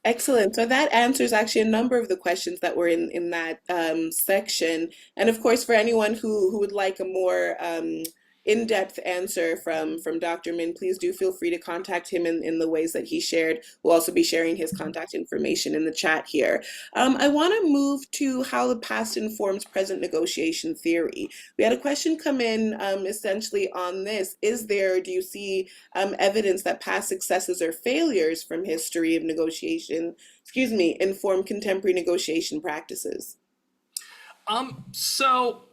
Excellent. So that answers actually a number of the questions that were in that section. And of course, for anyone who would like a more in-depth answer from Dr. Min, please do feel free to contact him in the ways that he shared. We'll also be sharing his contact information in the chat here. I want to move to how the past informs present negotiation theory. We had a question come in essentially on this. Do you see evidence that past successes or failures from history of negotiation, inform contemporary negotiation practices? So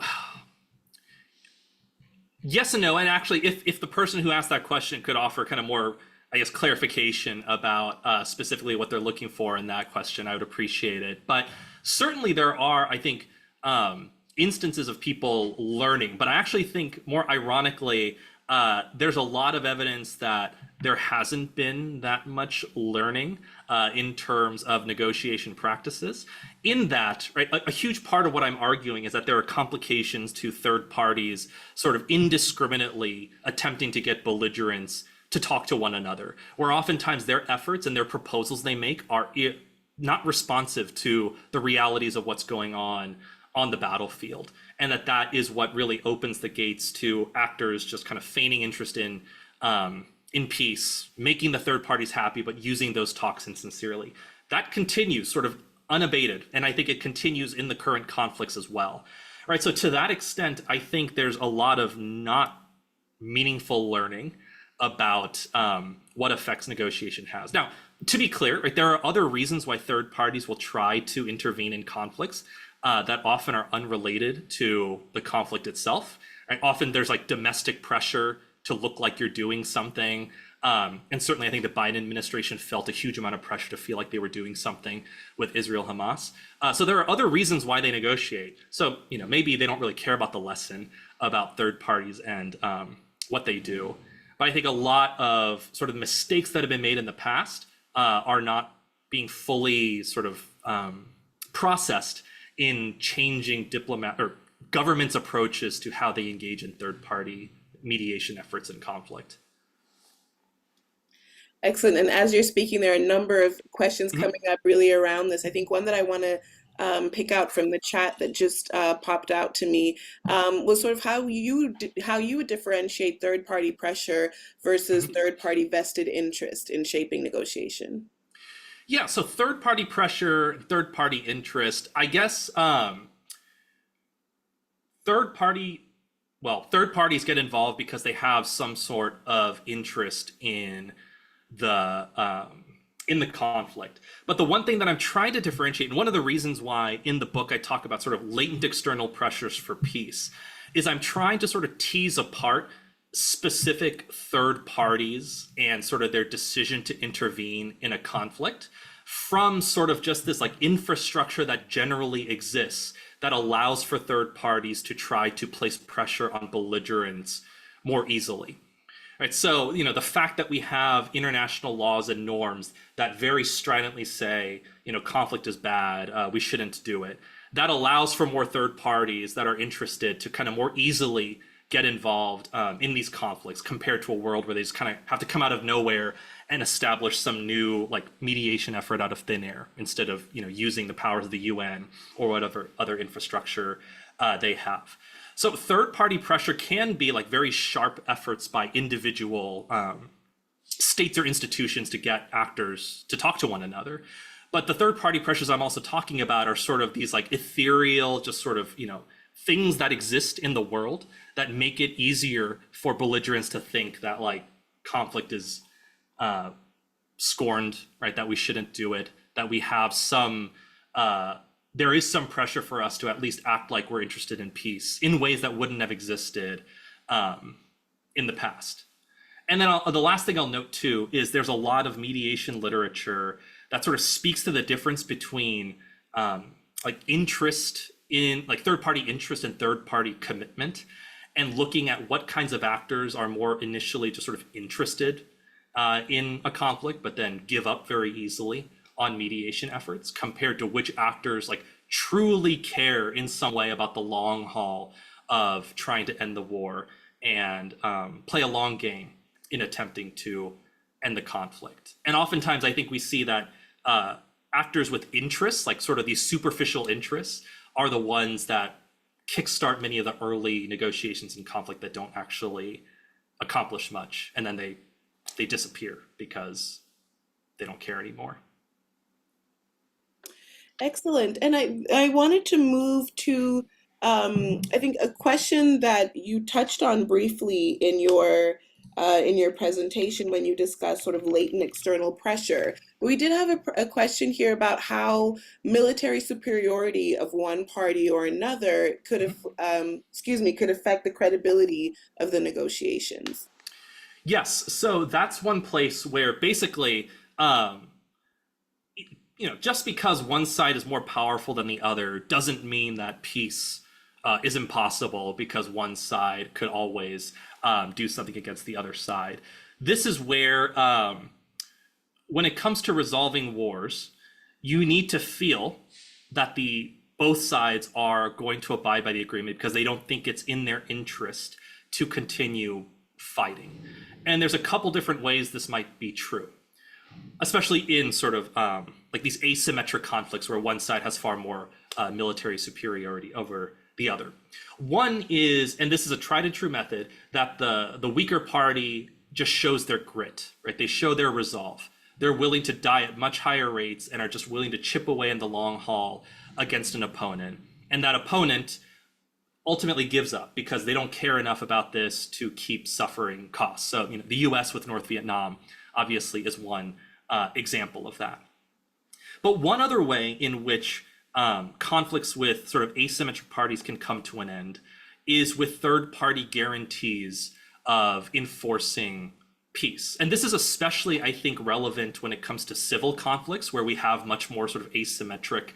yes and no. And actually, if the person who asked that question could offer kind of more, I guess, clarification about specifically what they're looking for in that question, I would appreciate it. But certainly there are, I think, instances of people learning. But I actually think, more ironically, there's a lot of evidence that there hasn't been that much learning in terms of negotiation practices. In that, right, a huge part of what I'm arguing is that there are complications to third parties sort of indiscriminately attempting to get belligerents to talk to one another, where oftentimes their efforts and their proposals they make are not responsive to the realities of what's going on the battlefield, and that is what really opens the gates to actors just kind of feigning interest in peace, making the third parties happy, but using those talks insincerely. That continues sort of unabated, and I think it continues in the current conflicts as well. Right, so to that extent, I think there's a lot of not meaningful learning about what effects negotiation has. Now, to be clear, right, there are other reasons why third parties will try to intervene in conflicts that often are unrelated to the conflict itself. Right? Often there's like domestic pressure to look like you're doing something. And certainly, I think the Biden administration felt a huge amount of pressure to feel like they were doing something with Israel Hamas. So there are other reasons why they negotiate. So, maybe they don't really care about the lesson about third parties and what they do. But I think a lot of sort of mistakes that have been made in the past are not being fully sort of processed in changing diplomat or government's approaches to how they engage in third party mediation efforts in conflict. Excellent. And as you're speaking, there are a number of questions Mhm. coming up really around this. I think one that I want to pick out from the chat that just popped out to me was sort of how you would differentiate third-party pressure versus Mhm. third-party vested interest in shaping negotiation. Yeah, so third party pressure, third party interest, I guess third party third parties get involved because they have some sort of interest in the conflict. But the one thing that I'm trying to differentiate, and one of the reasons why in the book I talk about sort of latent external pressures for peace, is I'm trying to sort of tease apart specific third parties and sort of their decision to intervene in a conflict from sort of just this like infrastructure that generally exists that allows for third parties to try to place pressure on belligerents more easily. Right. So, the fact that we have international laws and norms that very stridently say, conflict is bad, we shouldn't do it, that allows for more third parties that are interested to kind of more easily get involved in these conflicts compared to a world where they just kind of have to come out of nowhere and establish some new like mediation effort out of thin air instead of, using the powers of the UN or whatever other infrastructure they have. So third party pressure can be like very sharp efforts by individual states or institutions to get actors to talk to one another. But the third party pressures I'm also talking about are sort of these like ethereal, just sort of, things that exist in the world that make it easier for belligerents to think that like conflict is scorned, right? That we shouldn't do it, that we have some there is some pressure for us to at least act like we're interested in peace in ways that wouldn't have existed in the past. And then the last thing I'll note too is there's a lot of mediation literature that sort of speaks to the difference between like interest in like third party interest and third party commitment, and looking at what kinds of actors are more initially just sort of interested in a conflict, but then give up very easily on mediation efforts, compared to which actors like truly care in some way about the long haul of trying to end the war and play a long game in attempting to end the conflict. And oftentimes I think we see that actors with interests, like sort of these superficial interests, are the ones that kickstart many of the early negotiations in conflict that don't actually accomplish much, and then they disappear because they don't care anymore. Excellent. And I wanted to move to I think a question that you touched on briefly in your presentation when you discussed sort of latent external pressure. We did have a question here about how military superiority of one party or another could affect the credibility of the negotiations. Yes, so that's one place where basically just because one side is more powerful than the other doesn't mean that peace is impossible, because one side could always do something against the other side. This is where, when it comes to resolving wars, you need to feel that the both sides are going to abide by the agreement because they don't think it's in their interest to continue fighting. And there's a couple different ways this might be true, especially in sort of like these asymmetric conflicts where one side has far more military superiority over the other. One is, and this is a tried and true method, that the weaker party just shows their grit, right? They show their resolve. They're willing to die at much higher rates and are just willing to chip away in the long haul against an opponent. And that opponent ultimately gives up because they don't care enough about this to keep suffering costs. So, the US with North Vietnam obviously is one example of that. But one other way in which conflicts with sort of asymmetric parties can come to an end is with third party guarantees of enforcing peace. And this is especially, I think, relevant when it comes to civil conflicts, where we have much more sort of asymmetric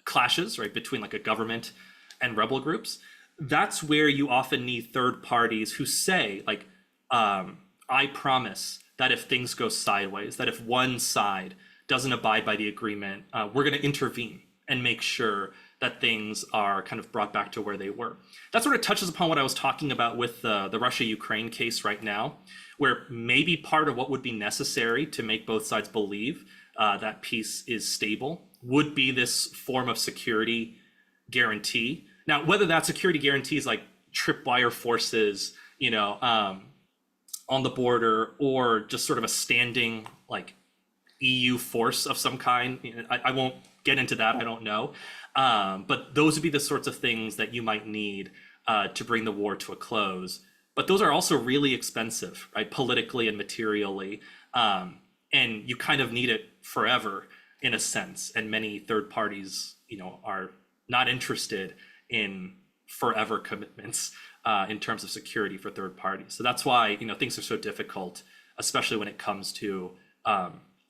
clashes, right, between like a government and rebel groups. That's where you often need third parties who say, like, I promise that if things go sideways, that if one side doesn't abide by the agreement, we're going to intervene and make sure that things are kind of brought back to where they were. That sort of touches upon what I was talking about with the Russia-Ukraine case right now, where maybe part of what would be necessary to make both sides believe that peace is stable would be this form of security guarantee. Now, whether that security guarantee is like tripwire forces, on the border, or just sort of a standing like EU force of some kind, I won't get into that. I don't know. But those would be the sorts of things that you might need to bring the war to a close. But those are also really expensive, right? Politically and materially. And you kind of need it forever in a sense. And many third parties, are not interested in forever commitments in terms of security for third parties. So that's why, things are so difficult, especially when it comes to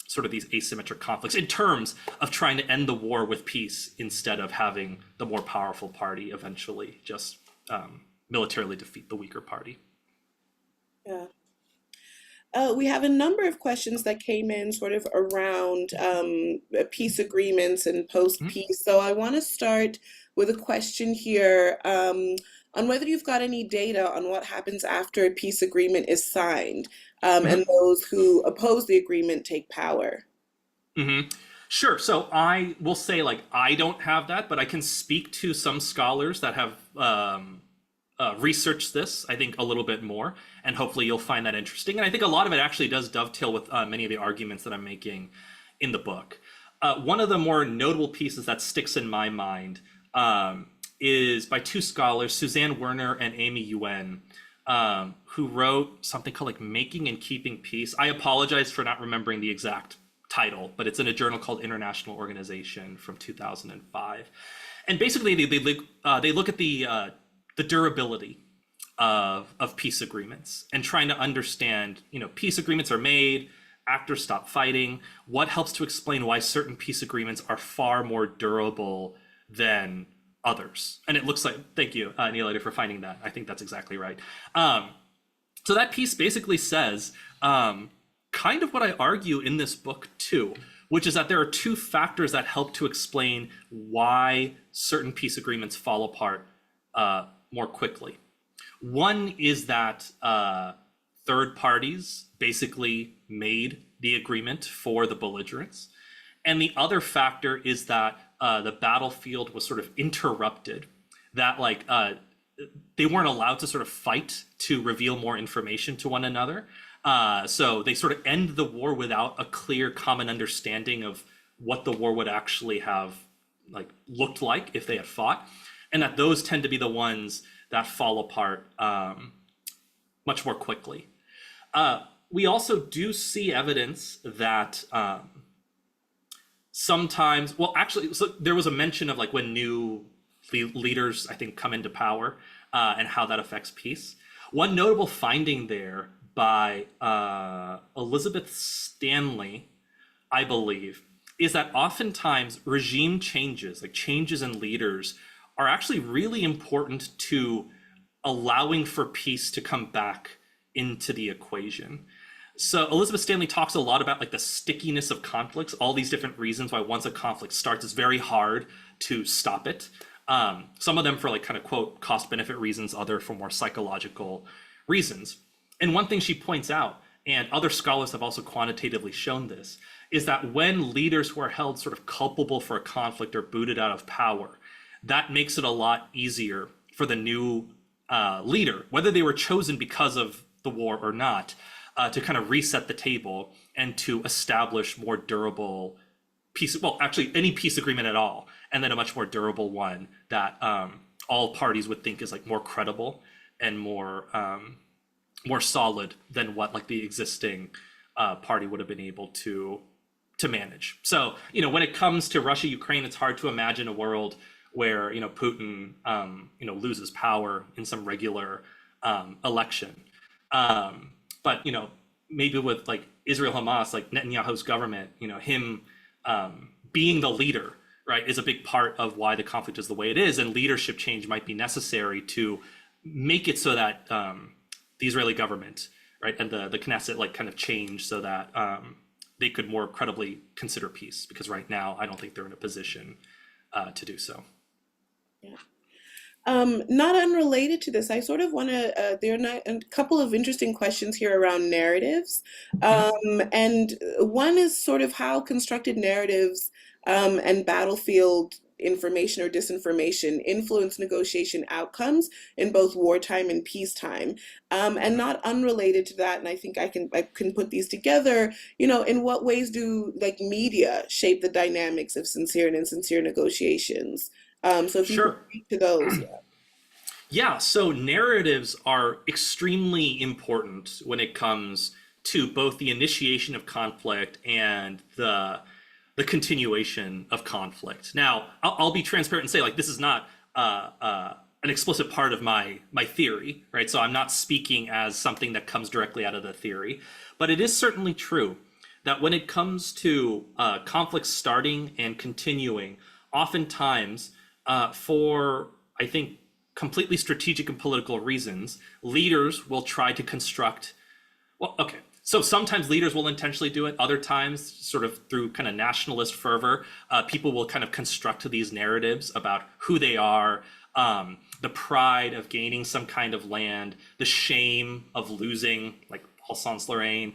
sort of these asymmetric conflicts in terms of trying to end the war with peace instead of having the more powerful party eventually just militarily defeat the weaker party. Yeah. We have a number of questions that came in sort of around peace agreements and post-peace. So I want to start with a question here on whether you've got any data on what happens after a peace agreement is signed and those who oppose the agreement take power. Sure. So I will say, like, I don't have that, but I can speak to some scholars that have researched this, I think, a little bit more, and hopefully you'll find that interesting. And I think a lot of it actually does dovetail with many of the arguments that I'm making in the book. One of the more notable pieces that sticks in my mind is by two scholars, Suzanne Werner and Amy Yuen, who wrote something called like Making and Keeping Peace. I apologize for not remembering the exact title, but it's in a journal called International Organization from 2005. And basically they look at the durability of peace agreements and trying to understand, peace agreements are made, actors stop fighting. What helps to explain why certain peace agreements are far more durable than others? And it looks like, thank you, Neil, for finding that. I think that's exactly right. So that piece basically says kind of what I argue in this book too, which is that there are two factors that help to explain why certain peace agreements fall apart more quickly. One is that third parties basically made the agreement for the belligerents. And the other factor is that the battlefield was sort of interrupted, that they weren't allowed to sort of fight to reveal more information to one another. So they sort of end the war without a clear common understanding of what the war would actually have looked like if they had fought. And that those tend to be the ones that fall apart much more quickly. We also do see evidence that sometimes, so there was a mention of when new leaders, I think, come into power and how that affects peace. One notable finding there by Elizabeth Stanley, I believe, is that oftentimes regime changes, like changes in leaders, are actually really important to allowing for peace to come back into the equation. So Elizabeth Stanley talks a lot about the stickiness of conflicts, all these different reasons why once a conflict starts, it's very hard to stop it. Some of them for kind of quote cost benefit reasons, other for more psychological reasons. And one thing she points out, and other scholars have also quantitatively shown this, is that when leaders who are held sort of culpable for a conflict are booted out of power, that makes it a lot easier for the new leader, whether they were chosen because of the war or not, to kind of reset the table and to establish more durable peace, well, actually any peace agreement at all, and then a much more durable one that all parties would think is more credible and more solid than what the existing party would have been able to manage. So, when it comes to Russia, Ukraine, it's hard to imagine a world where, Putin, loses power in some regular election. But maybe with like Israel Hamas, like Netanyahu's government, him being the leader, right, is a big part of why the conflict is the way it is, and leadership change might be necessary to make it so that the Israeli government, right, and the Knesset like kind of change so that they could more credibly consider peace. Because right now, I don't think they're in a position to do so. Yeah. Not unrelated to this, I sort of want to, there are a couple of interesting questions here around narratives. Mhm. And one is sort of how constructed narratives and battlefield information or disinformation influence negotiation outcomes in both wartime and peacetime. And Mhm. not unrelated to that, and I can put these together, in what ways do like media shape the dynamics of sincere and insincere negotiations? So if you could Sure. speak to those. Yeah, so narratives are extremely important when it comes to both the initiation of conflict and the continuation of conflict. Now, I'll be transparent and say like this is not an explicit part of my theory, right? So I'm not speaking as something that comes directly out of the theory, but it is certainly true that when it comes to conflicts starting and continuing, oftentimes for I think completely strategic and political reasons, leaders will try to construct. Well, okay. So sometimes leaders will intentionally do it. Other times, sort of through kind of nationalist fervor, people will kind of construct these narratives about who they are, the pride of gaining some kind of land, the shame of losing, like Alsace-Lorraine,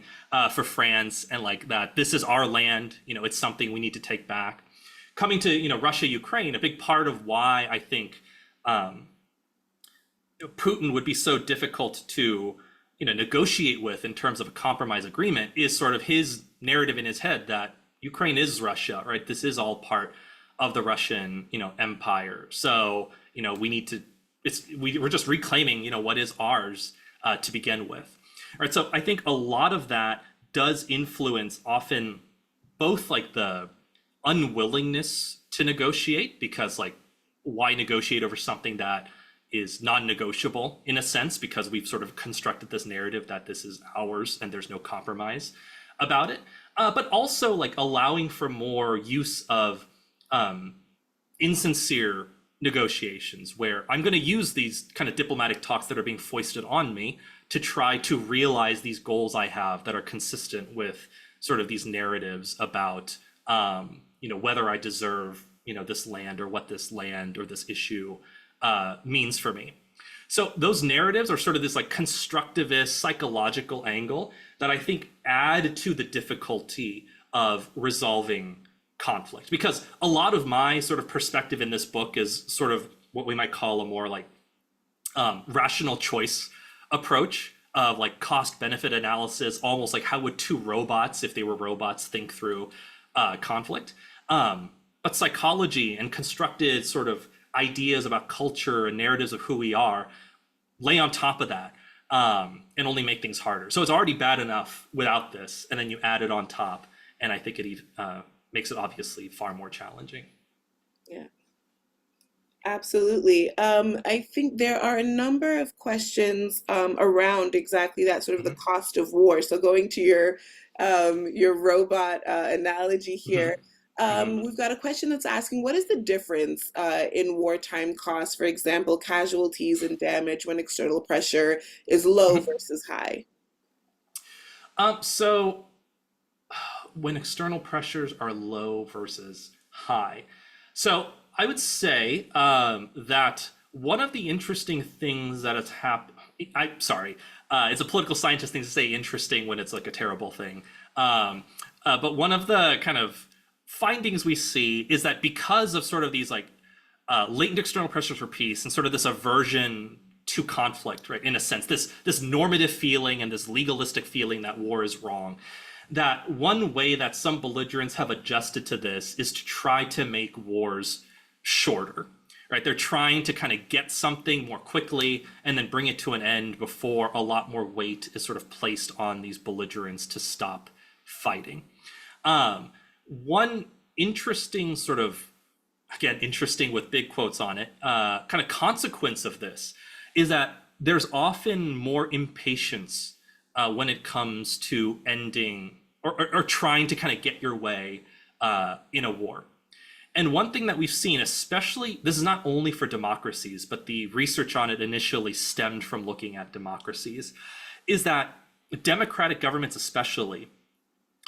for France, and like that this is our land. It's something we need to take back. Coming to Russia, Ukraine, a big part of why I think Putin would be so difficult to negotiate with in terms of a compromise agreement is sort of his narrative in his head that Ukraine is Russia, right? This is all part of the Russian empire. So we need to we're just reclaiming what is ours to begin with. All right, so I think a lot of that does influence often both like the unwillingness to negotiate, because like why negotiate over something that is non-negotiable in a sense, because we've sort of constructed this narrative that this is ours and there's no compromise about it, but also like allowing for more use of insincere negotiations where I'm going to use these kind of diplomatic talks that are being foisted on me to try to realize these goals I have that are consistent with sort of these narratives about whether I deserve this land, or what this land or this issue means for me. So those narratives are sort of this like constructivist psychological angle that I think add to the difficulty of resolving conflict, because a lot of my sort of perspective in this book is sort of what we might call a more like rational choice approach of like cost benefit analysis, almost like how would two robots, if they were robots, think through conflict. But psychology and constructed sort of ideas about culture and narratives of who we are lay on top of that, and only make things harder. So it's already bad enough without this, and then you add it on top, and I think it makes it obviously far more challenging. Yeah, absolutely. I think there are a number of questions around exactly that, sort of the Hmm. cost of war. So going to your robot analogy Hmm. here, Hmm. we've got a question that's asking, what is the difference in wartime costs, for example, casualties and damage when external pressure is low Hmm. versus high? So when external pressures are low versus high. So I would say that one of the interesting things that has happened, sorry, it's a political scientist thing to say interesting when it's like a terrible thing. But one of the kind of findings we see is that because of sort of these like latent external pressures for peace and sort of this aversion to conflict, right? In a sense, this normative feeling and this legalistic feeling that war is wrong. That one way that some belligerents have adjusted to this is to try to make wars shorter, right? They're trying to kind of get something more quickly and then bring it to an end before a lot more weight is sort of placed on these belligerents to stop fighting. One interesting sort of, again, interesting with big quotes on it, kind of consequence of this is that there's often more impatience when it comes to ending or trying to kind of get your way in a war. And one thing that we've seen, especially, this is not only for democracies, but the research on it initially stemmed from looking at democracies, is that democratic governments, especially,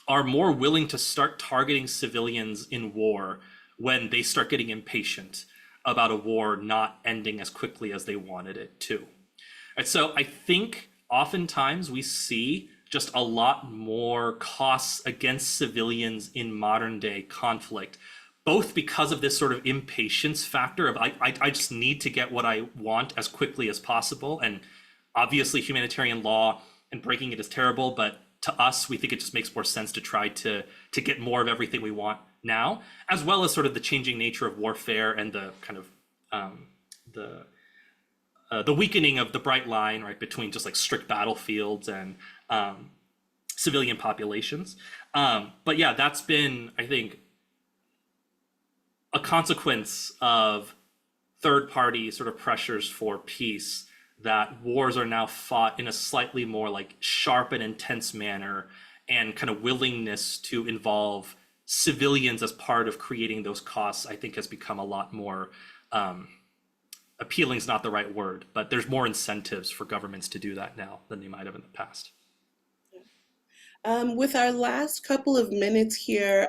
are more willing to start targeting civilians in war when they start getting impatient about a war not ending as quickly as they wanted it to. And so I think oftentimes we see just a lot more costs against civilians in modern day conflict, both because of this sort of impatience factor of I just need to get what I want as quickly as possible. And obviously humanitarian law and breaking it is terrible, but to us, we think it just makes more sense to try to get more of everything we want now, as well as sort of the changing nature of warfare and the kind of the weakening of the bright line, right, between just like strict battlefields and civilian populations. But yeah, that's been, I think, a consequence of third party sort of pressures for peace, that wars are now fought in a slightly more like sharp and intense manner, and kind of willingness to involve civilians as part of creating those costs, I think, has become a lot more appealing is not the right word, but there's more incentives for governments to do that now than they might have in the past. With our last couple of minutes here,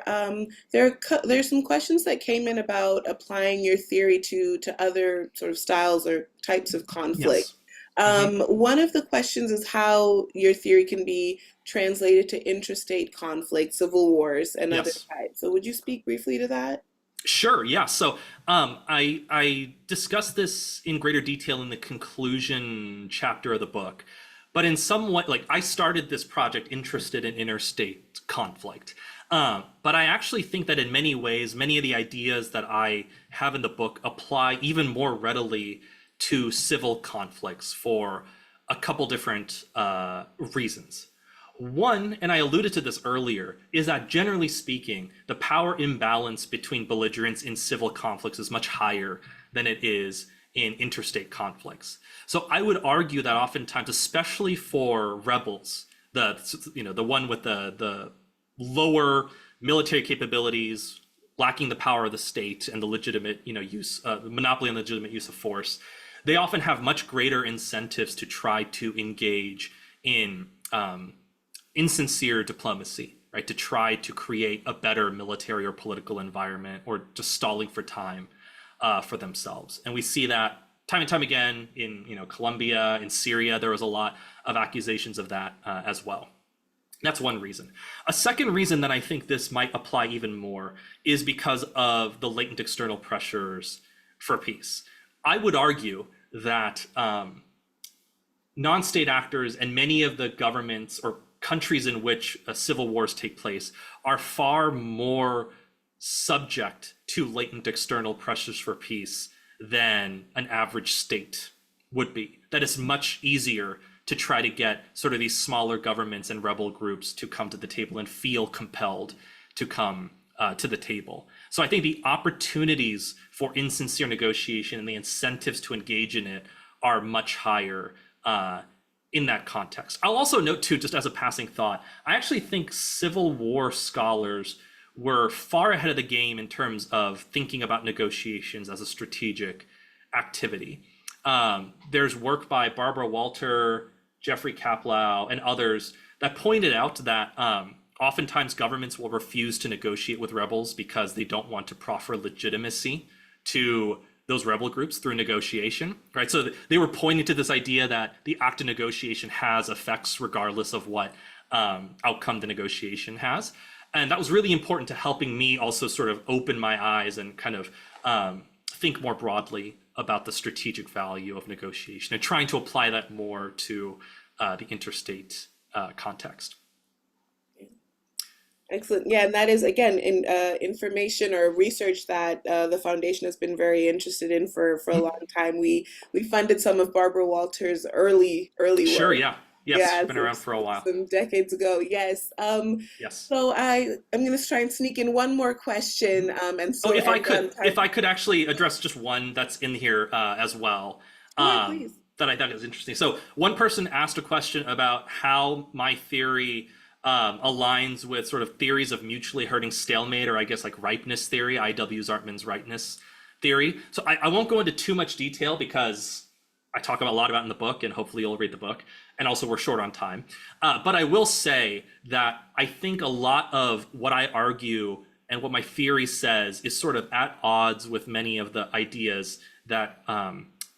there's some questions that came in about applying your theory to other sort of styles or types of conflict. Yes. Hmm. One of the questions is how your theory can be translated to interstate conflict, civil wars, and other Yes. types. So would you speak briefly to that? Sure. Yeah. So I discussed this in greater detail in the conclusion chapter of the book, but in some way, like I started this project interested in interstate conflict. But I actually think that in many ways, many of the ideas that I have in the book apply even more readily to civil conflicts for a couple different reasons. One, and I alluded to this earlier, is that generally speaking, the power imbalance between belligerents in civil conflicts is much higher than it is in interstate conflicts. So I would argue that oftentimes, especially for rebels, the one with the lower military capabilities, lacking the power of the state and the legitimate use, the monopoly on legitimate use of force, they often have much greater incentives to try to engage in insincere diplomacy, right? To try to create a better military or political environment, or just stalling for time for themselves. And we see that time and time again in Colombia, in Syria. There was a lot of accusations of that as well. That's one reason. A second reason that I think this might apply even more is because of the latent external pressures for peace. I would argue that non-state actors and many of the governments or countries in which civil wars take place are far more subject to latent external pressures for peace than an average state would be. That it's much easier to try to get sort of these smaller governments and rebel groups to come to the table and feel compelled to come to the table. So I think the opportunities for insincere negotiation and the incentives to engage in it are much higher in that context. I'll also note too, just as a passing thought, I actually think Civil War scholars were far ahead of the game in terms of thinking about negotiations as a strategic activity. There's work by Barbara Walter, Jeffrey Kaplow, and others that pointed out that oftentimes governments will refuse to negotiate with rebels because they don't want to proffer legitimacy to those rebel groups through negotiation, right? So they were pointing to this idea that the act of negotiation has effects regardless of what outcome the negotiation has. And that was really important to helping me also sort of open my eyes and kind of think more broadly about the strategic value of negotiation and trying to apply that more to the interstate context. Excellent. Yeah, and that is again in information or research that the foundation has been very interested in for a long time. We funded some of Barbara Walters' early Sure, work. yeah. Yes, Yeah, been around for a while. some decades ago. Yes. Yes. So I'm going to try and sneak in one more question and Oh, sort of end on time. if I could actually address just one that's in here as well. Sure, Um, please. that I thought was interesting. So one person asked a question about how my theory aligns with sort of theories of mutually hurting stalemate, or I guess like ripeness theory, I.W. Zartman's ripeness theory. So I won't go into too much detail because I talk a lot about it in the book, and hopefully you'll read the book. And also we're short on time. But I will say that I think a lot of what I argue and what my theory says is sort of at odds with many of the ideas that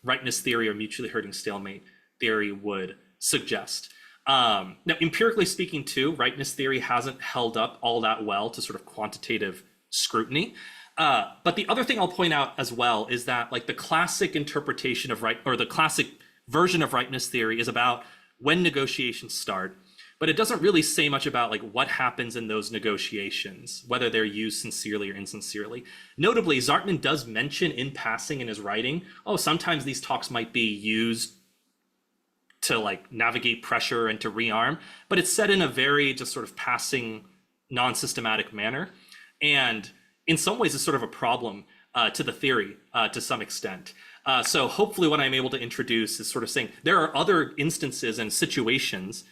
ripeness theory or mutually hurting stalemate theory would suggest. Now, empirically speaking, too, ripeness theory hasn't held up all that well to sort of quantitative scrutiny. But the other thing I'll point out as well is that like the classic interpretation of or the classic version of ripeness theory is about when negotiations start, but it doesn't really say much about like what happens in those negotiations, whether they're used sincerely or insincerely. Notably, Zartman does mention in passing in his writing, oh, sometimes these talks might be used to like navigate pressure and to rearm, but it's said in a very just sort of passing, non-systematic manner. And in some ways, it's sort of a problem to the theory to some extent. So hopefully what I'm able to introduce is sort of saying there are other instances and situations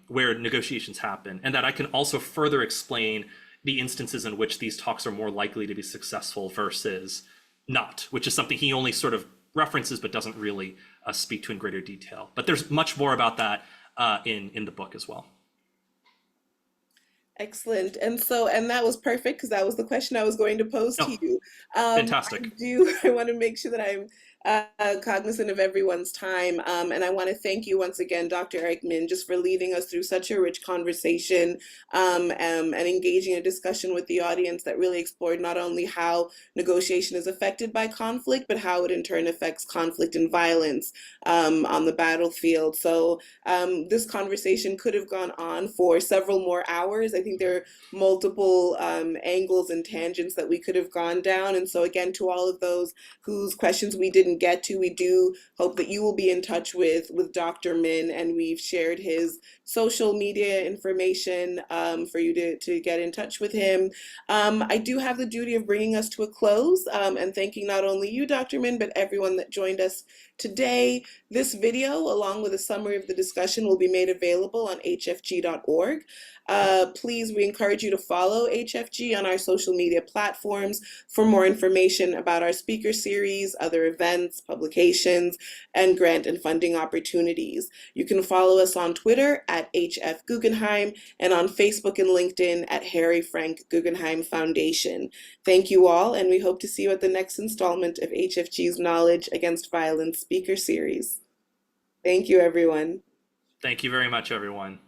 where negotiations happen, and that I can also further explain the instances in which these talks are more likely to be successful versus not, which is something he only sort of references but doesn't really speak to in greater detail. But there's much more about that in the book as well. Excellent. And that was perfect because that was the question I was going to pose to Oh, you. fantastic. I want to make sure that I'm cognizant of everyone's time. And I want to thank you once again, Dr. Eichmann, just for leading us through such a rich conversation and engaging a discussion with the audience that really explored not only how negotiation is affected by conflict, but how it in turn affects conflict and violence on the battlefield. So this conversation could have gone on for several more hours. I think there are multiple angles and tangents that we could have gone down. And so again, to all of those whose questions we didn't get to, we do hope that you will be in touch with Dr. Min, and we've shared his social media information for you to get in touch with him. I do have the duty of bringing us to a close and thanking not only you, Dr. Min, but everyone that joined us today. This video, along with a summary of the discussion, will be made available on hfg.org. Please, we encourage you to follow HFG on our social media platforms for more information about our speaker series, other events, publications, and grant and funding opportunities. You can follow us on Twitter at HF Guggenheim and on Facebook and LinkedIn at Harry Frank Guggenheim Foundation. Thank you all, and we hope to see you at the next installment of HFG's Knowledge Against Violence speaker series. Thank you, everyone. Thank you very much, everyone.